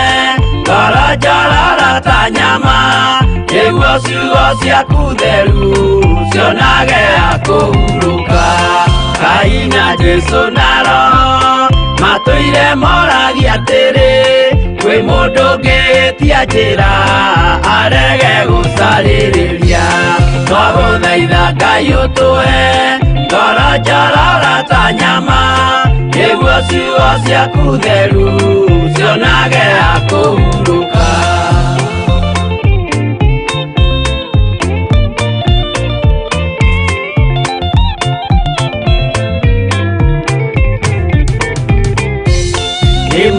ngoro njororo ta nyama nĩguo ciugo ciaku theru cionage akuhuruka Ngai na Jesu na roho matũire moragia atĩrĩ kwĩ mũndũ ũngĩtia njĩra arege gũcarĩrĩria twagũthaitha Ngai ũtũhe ngoro njororo ta nyama nĩguo ciugo ciaku theru cionage akuhuruka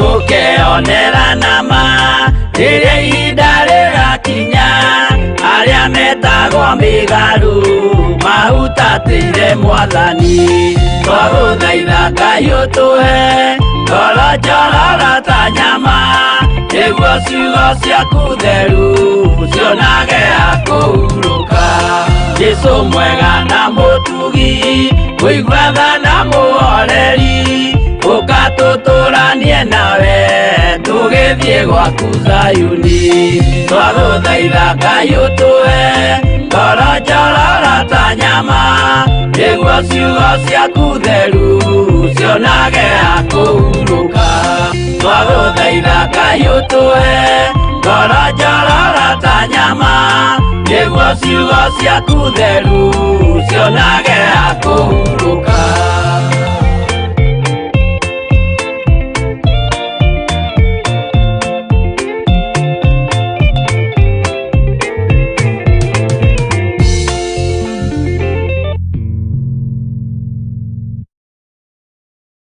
Nĩmũkeonera nama rĩrĩa ihinda rĩgakinya arĩa metagwo mĩgarũ mahutatĩire Mwathani twagũthaitha Ngai ũtũhe ngoro njororo ta nyama nĩguo ciugo ciaku theru cionage akuhuruka Jesũ mwega na mũtugi mũigwatha na mũhoreri tutũranie nawe tũgĩthiĩ gwaku Zayuni twagũthaitha Ngai ũtũhe ngoro njororo ta nyama nĩguo ciugo ciaku theru cionage akũhurũka twagũthaitha Ngai ũtũhe ngoro njororo ta nyama nĩguo ciugo ciaku theru cionage